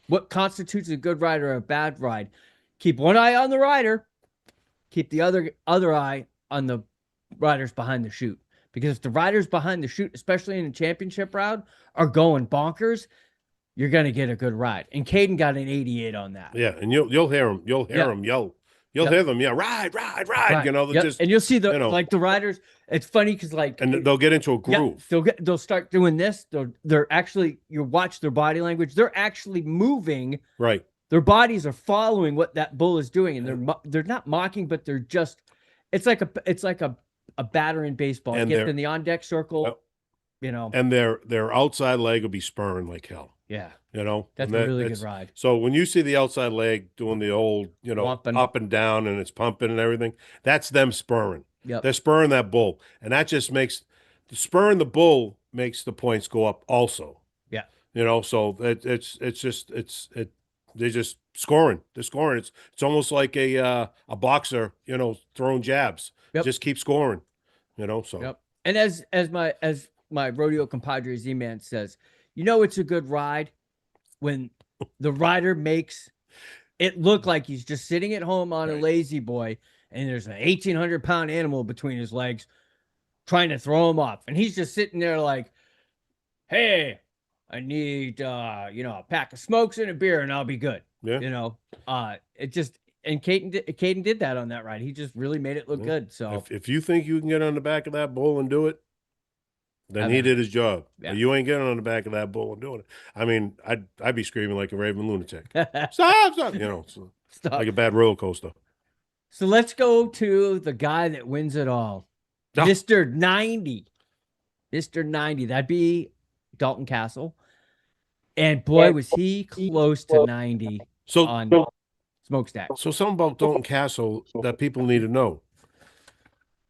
what constitutes a good ride or a bad ride, keep one eye on the rider, keep the other eye on the riders behind the chute. Because if the riders behind the chute, especially in a championship round, are going bonkers, you're going to get a good ride. And Caden got an 88 on that. Yeah, and you'll hear him. You'll hear him yell. You'll hear them, ride. You know, just, and you'll see the, you know, like the riders. It's funny because, like, and they'll get into a groove. They'll start doing this. They're actually, you watch their body language. They're actually moving. Right. Their bodies are following what that bull is doing, and they're not mocking, but they're just. It's like a batter in baseball. And get in the on deck circle, you know. And their outside leg will be spurring like hell. Yeah. You know, that's a really good ride. So when you see the outside leg doing the old, you know, up and down and it's pumping and everything, that's them spurring. Yep. They're spurring that bull. And that just makes the spurring the bull makes the points go up also. Yeah. You know, so they're just scoring. They're scoring. It's almost like a boxer, you know, throwing jabs. Yep. Just keep scoring. You know, so. Yep. And as my rodeo compadre Z-Man says, you know, it's a good ride when the rider makes it look like he's just sitting at home on a lazy boy and there's an 1,800-pound animal between his legs trying to throw him off. And he's just sitting there like, hey, I need, a pack of smokes and a beer and I'll be good. Yeah. You know, it just, and Caden did that on that ride. He just really made it look good. So if you think you can get on the back of that bull and do it, then he did his job. Yeah. You ain't getting on the back of that bull and doing it. I mean, I'd be screaming like a raving lunatic. Stop! You know, Stop. Like a bad roller coaster. So let's go to the guy that wins it all, Mr. 90. Mr. 90. That'd be Dalton Castle. And boy, was he close to 90 on Smokestack. So something about Dalton Castle that people need to know.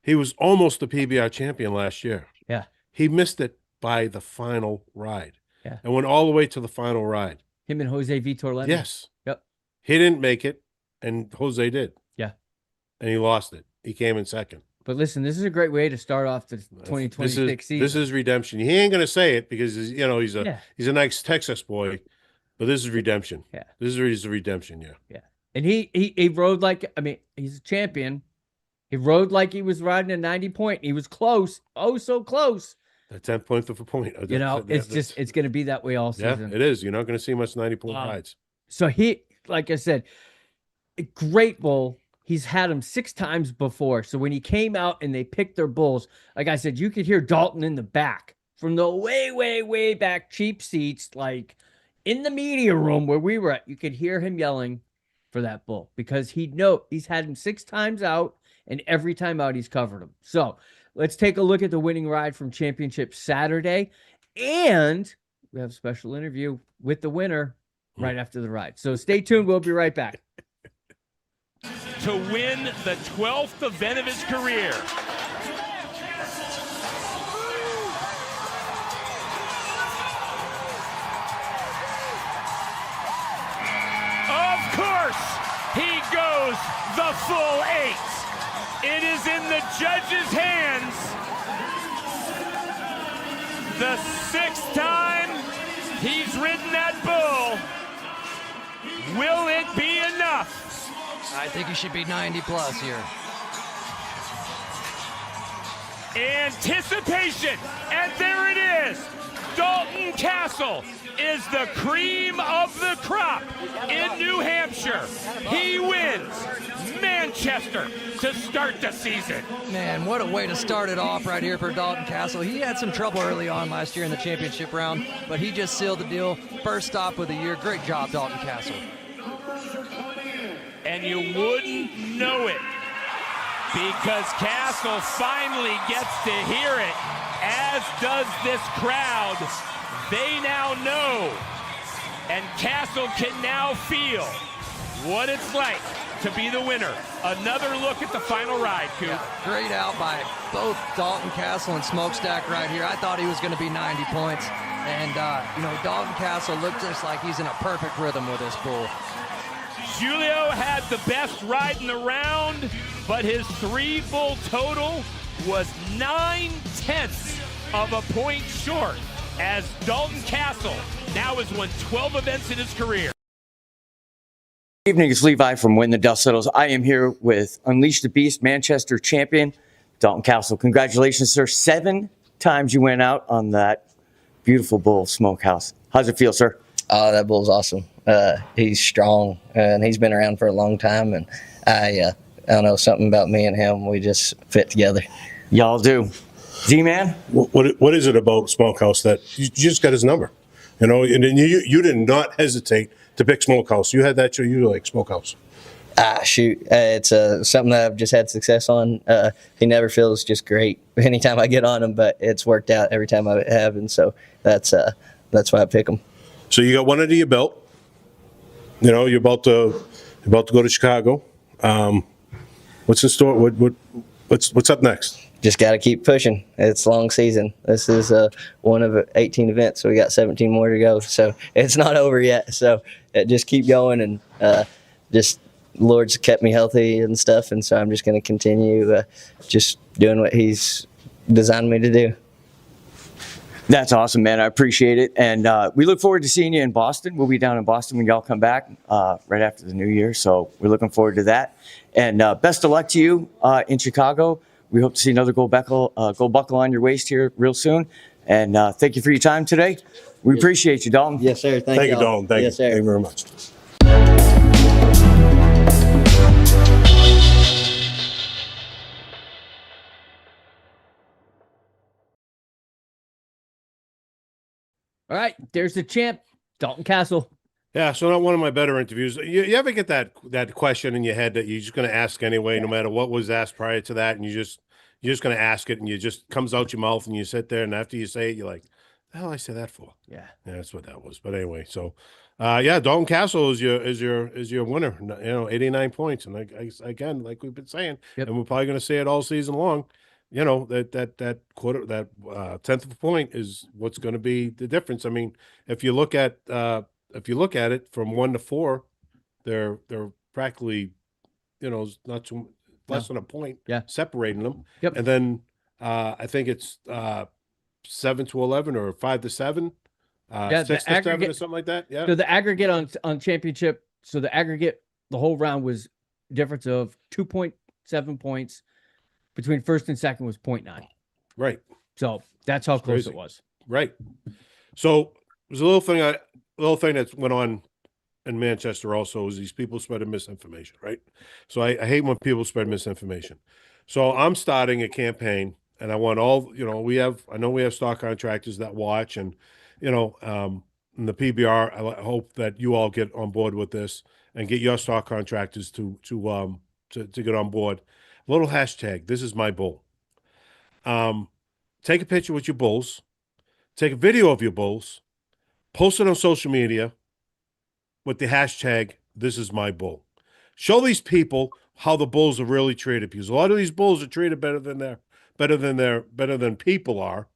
He was almost the PBR champion last year. Yeah. He missed it by the final ride. Yeah. And went all the way to the final ride. Him and Jose Vitor Lemon. Yes. Yep. He didn't make it, and Jose did. Yeah. And he lost it. He came in second. But listen, this is a great way to start off the 2026 season. This is redemption. He ain't gonna say it because he's a nice Texas boy, but this is redemption. Yeah, this is a redemption. Yeah, yeah. And he rode like, I mean, he's a champion. He rode like he was riding a 90 point. He was close, oh so close. That 10 points of a point. It's going to be that way all season. Yeah, it is. You're not going to see much 90-point rides. So he, like I said, a great bull. He's had him 6 times before. So when he came out and they picked their bulls, like I said, you could hear Dalton in the back from the way, way, way back cheap seats, like in the media room where we were at. You could hear him yelling for that bull because he's had him 6 times out, and every time out he's covered him. So let's take a look at the winning ride from Championship Saturday, and we have a special interview with the winner right after the ride. So stay tuned. We'll be right back. To win the 12th event of his career. Of course, he goes the full 8. It is in the judge's hands. The 6th time he's ridden that bull. Will it be enough? I think he should be 90 plus here. Anticipation, and there it is. Dalton Castle is the cream of the crop in New Hampshire. He wins Manchester to start the season. Man, what a way to start it off right here for Dalton Castle. He had some trouble early on last year in the championship round, but he just sealed the deal. First stop of the year. Great job, Dalton Castle. And you wouldn't know it because Castle finally gets to hear it, as does this crowd. They now know, and Castle can now feel what it's like to be the winner. Another look at the final ride, Coop. Yeah, great out by both Dalton Castle and Smokestack right here. I thought he was going to be 90 points. And, Dalton Castle looked just like he's in a perfect rhythm with this bull. Julio had the best ride in the round, but his 3-bull total was 9/10 of a point short, as Dalton Castle now has won 12 events in his career. Good evening, it's Levi from When the Dust Settles. I am here with Unleash the Beast Manchester champion, Dalton Castle. Congratulations, sir. 7 times you went out on that beautiful bull Smokehouse. How's it feel, sir? Oh, that bull's awesome. He's strong, and he's been around for a long time, and I don't know, something about me and him, we just fit together. Y'all do. Z-Man? What is it about Smokehouse that you just got his number? And you did not hesitate to pick Smokehouse. You had that show, you like Smokehouse. Shoot. It's something that I've just had success on. He never feels just great anytime I get on him, but it's worked out every time I have, and so that's why I pick him. So you got one under your belt. You're about to go to Chicago. What's in store? What's up next? Just got to keep pushing. It's a long season. This is one of 18 events, so we got 17 more to go. So it's not over yet. So just keep going, and just Lord's kept me healthy and stuff, and so I'm just going to continue just doing what He's designed me to do. That's awesome, man. I appreciate it. And we look forward to seeing you in Boston. We'll be down in Boston when y'all come back right after the new year. So we're looking forward to that. And best of luck to you in Chicago. We hope to see another gold buckle on your waist here real soon. And thank you for your time today. We appreciate you, Dalton. Yes, sir. Thank you, Dalton. Thank you. Sir. Thank you very much. All right, there's the champ, Dalton Castle. Yeah, so not one of my better interviews. You ever get that question in your head that you're just going to ask anyway, no matter what was asked prior to that, and you're just going to ask it, and it just comes out your mouth, and you sit there, and after you say it, you're like, "The hell I say that for?" Yeah, that's what that was. But anyway, so Dalton Castle is your winner. 89 points, and again, like we've been saying, and we're probably going to say it all season long. That quarter, that 10th of a point is what's going to be the difference. I mean, if you look at it from 1 to 4, they're practically, not too less than a point Yeah. separating them. Yep. And then I think it's 7-11 or 5-7. Yeah, 6-7 or something like that. Yeah. So the aggregate on championship, so the aggregate, the whole round was difference of 2.7 points. Between first and second was 0.9. Right. So that's how close crazy. it was. Right. So there's a little thing that went on in Manchester also is these people spreading misinformation, right? So I hate when people spread misinformation. So I'm starting a campaign, and I want all, I know we have stock contractors that watch, and in the PBR, I hope that you all get on board with this and get your stock contractors to get on board. A little hashtag, this is my bull. Take a picture with your bulls, take a video of your bulls, post it on social media with the hashtag, this is my bull. Show these people how the bulls are really treated, because a lot of these bulls are treated better than people are,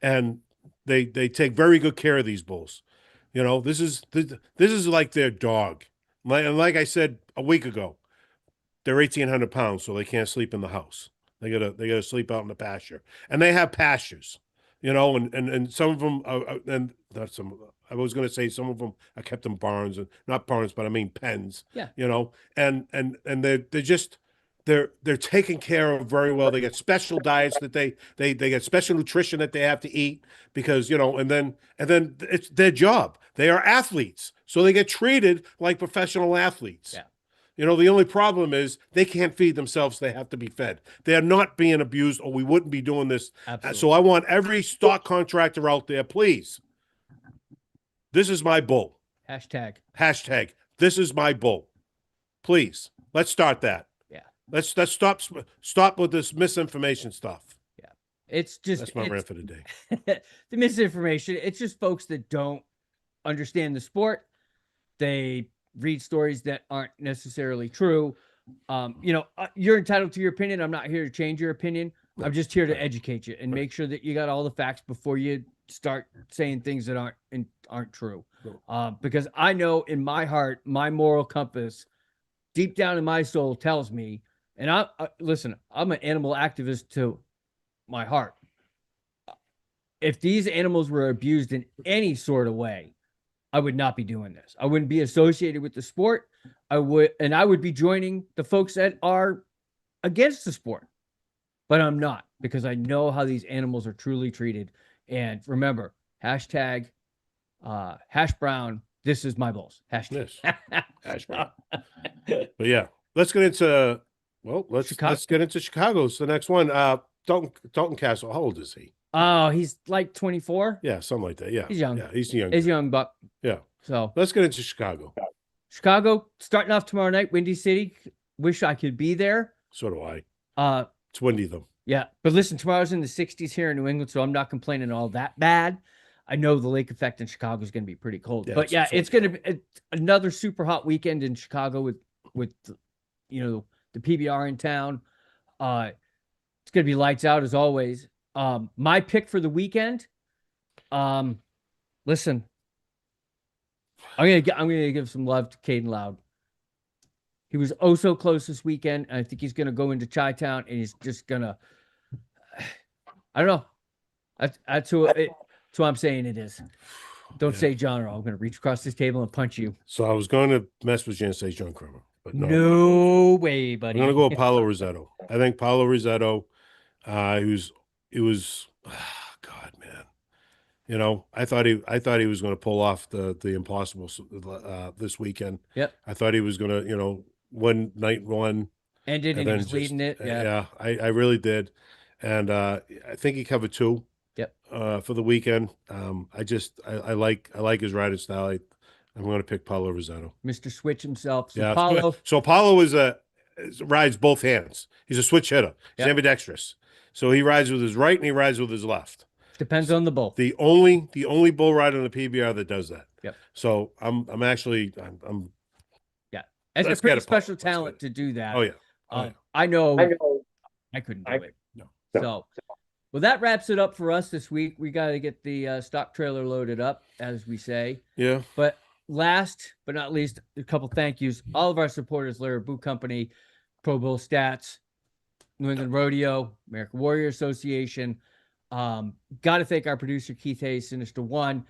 and they take very good care of these bulls. This is like their dog. And like I said a week ago, they're 1,800 pounds, so they can't sleep in the house. They gotta sleep out in the pasture, and they have pastures, and some of them and not some. I was going to say some of them are kept in barns, and not barns, but I mean pens. Yeah. And they're taken care of very well. They get special diets that they get special nutrition that they have to eat, because and then it's their job. They are athletes, so they get treated like professional athletes. Yeah. The only problem is they can't feed themselves. They have to be fed. They are not being abused, or we wouldn't be doing this. Absolutely. So I want every stock contractor out there, please. This is my bull. Hashtag. This is my bull. Please, let's start that. Yeah. Let's stop with this misinformation stuff. Yeah. That's my rant for the day. The misinformation. It's just folks that don't understand the sport. They read stories that aren't necessarily true. You're entitled to your opinion. I'm not here to change your opinion. I'm just here to educate you and make sure that you got all the facts before you start saying things that aren't true. Because I know in my heart, my moral compass, deep down in my soul, tells me, and listen, I'm an animal activist to my heart. If these animals were abused in any sort of way, I would not be doing this. I wouldn't be associated with the sport. I would be joining the folks that are against the sport, but I'm not, because I know how these animals are truly treated. And remember, hashtag hash brown. This is my bulls. Hashtag. Yes. Hash brown. But yeah, let's get into Chicago. It's the next one. Dalton Castle. How old is he? Oh, he's like 24. Yeah, something like that. Yeah, he's young. Yeah, he's young. He's young, but yeah. So let's get into Chicago. Chicago starting off tomorrow night. Windy City. Wish I could be there. So do I. It's windy though. Yeah, but listen, tomorrow's in the 60s here in New England, so I'm not complaining all that bad. I know the lake effect in Chicago is going to be pretty cold, but yeah, it's going to be another super hot weekend in Chicago with the PBR in town. It's going to be lights out as always. My pick for the weekend. Listen, I'm gonna give some love to Caden Loud. He was oh so close this weekend, and I think he's gonna go into Chi-Town, and he's just gonna. I don't know. That's who I'm saying it is. Don't say John, or I'm gonna reach across this table and punch you. So I was going to mess with you and say John Kramer, but no way, buddy. I'm gonna go with Paulo Rossetto. I think Paulo Rossetto. It was God, man. I thought he was going to pull off the impossible this weekend. Yep. I thought he was going to win night one. Ended and he was leading it. Yeah. Yeah, I really did, and I think he covered 2. Yep. For the weekend. I like his riding style. I'm going to pick Paulo Rossetto. Mr. Switch himself. So yeah. Paulo. So Paulo rides both hands. He's a switch hitter. He's ambidextrous. So he rides with his right and he rides with his left. Depends on the bull. The only bull rider in the PBR that does that. Yep. So I'm yeah. That's a pretty special talent to do that. Oh yeah. I know. I couldn't do it. No. So, well, that wraps it up for us this week. We got to get the stock trailer loaded up, as we say. Yeah. But last but not least, a couple thank yous. All of our supporters, Lara Boot Company, Pro Bowl Stats, New England Rodeo, American Warrior Association. Got to thank our producer, Keith Hayes, Sinista1,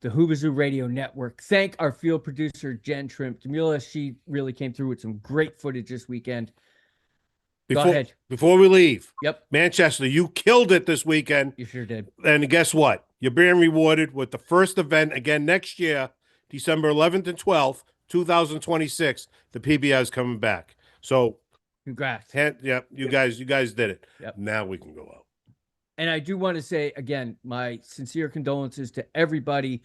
the Hoobazoo Radio Network. Thank our field producer, Jen Trimp-Demula. She really came through with some great footage this weekend. Go ahead. Before we leave, yep, Manchester, you killed it this weekend. You sure did. And guess what? You're being rewarded with the first event again next year, December 11th and 12th, 2026. The PBR is coming back. So, congrats. You guys did it. Yep. Now we can go out. And I do want to say again, my sincere condolences to everybody,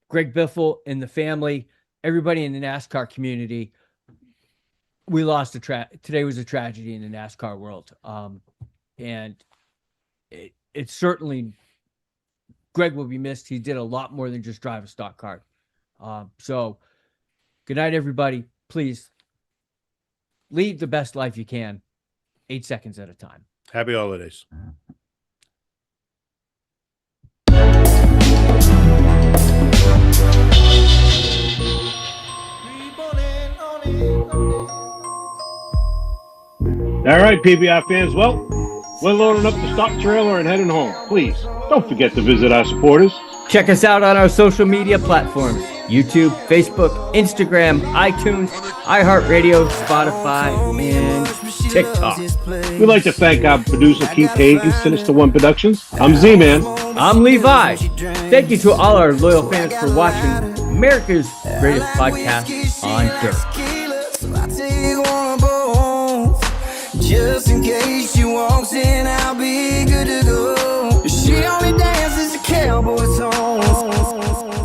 Greg Biffle and the family, everybody in the NASCAR community. We lost today was a tragedy in the NASCAR world. And it's certainly, Greg will be missed. He did a lot more than just drive a stock car. So good night, everybody. Please lead the best life you can, 8 seconds at a time. Happy holidays. All right, PBR fans. Well, we're loading up the stock trailer and heading home. Please don't forget to visit our supporters. Check us out on our social media platforms: YouTube, Facebook, Instagram, iTunes, iHeartRadio, Spotify, and TikTok. We'd like to thank our producer, Keith Hayes, Sinista1 Productions. I'm Z-Man. I'm Levi. Thank you to all our loyal fans for watching America's greatest podcast on dirt. Just in case she walks in, I'll be good to go. She only dances to cowboy songs.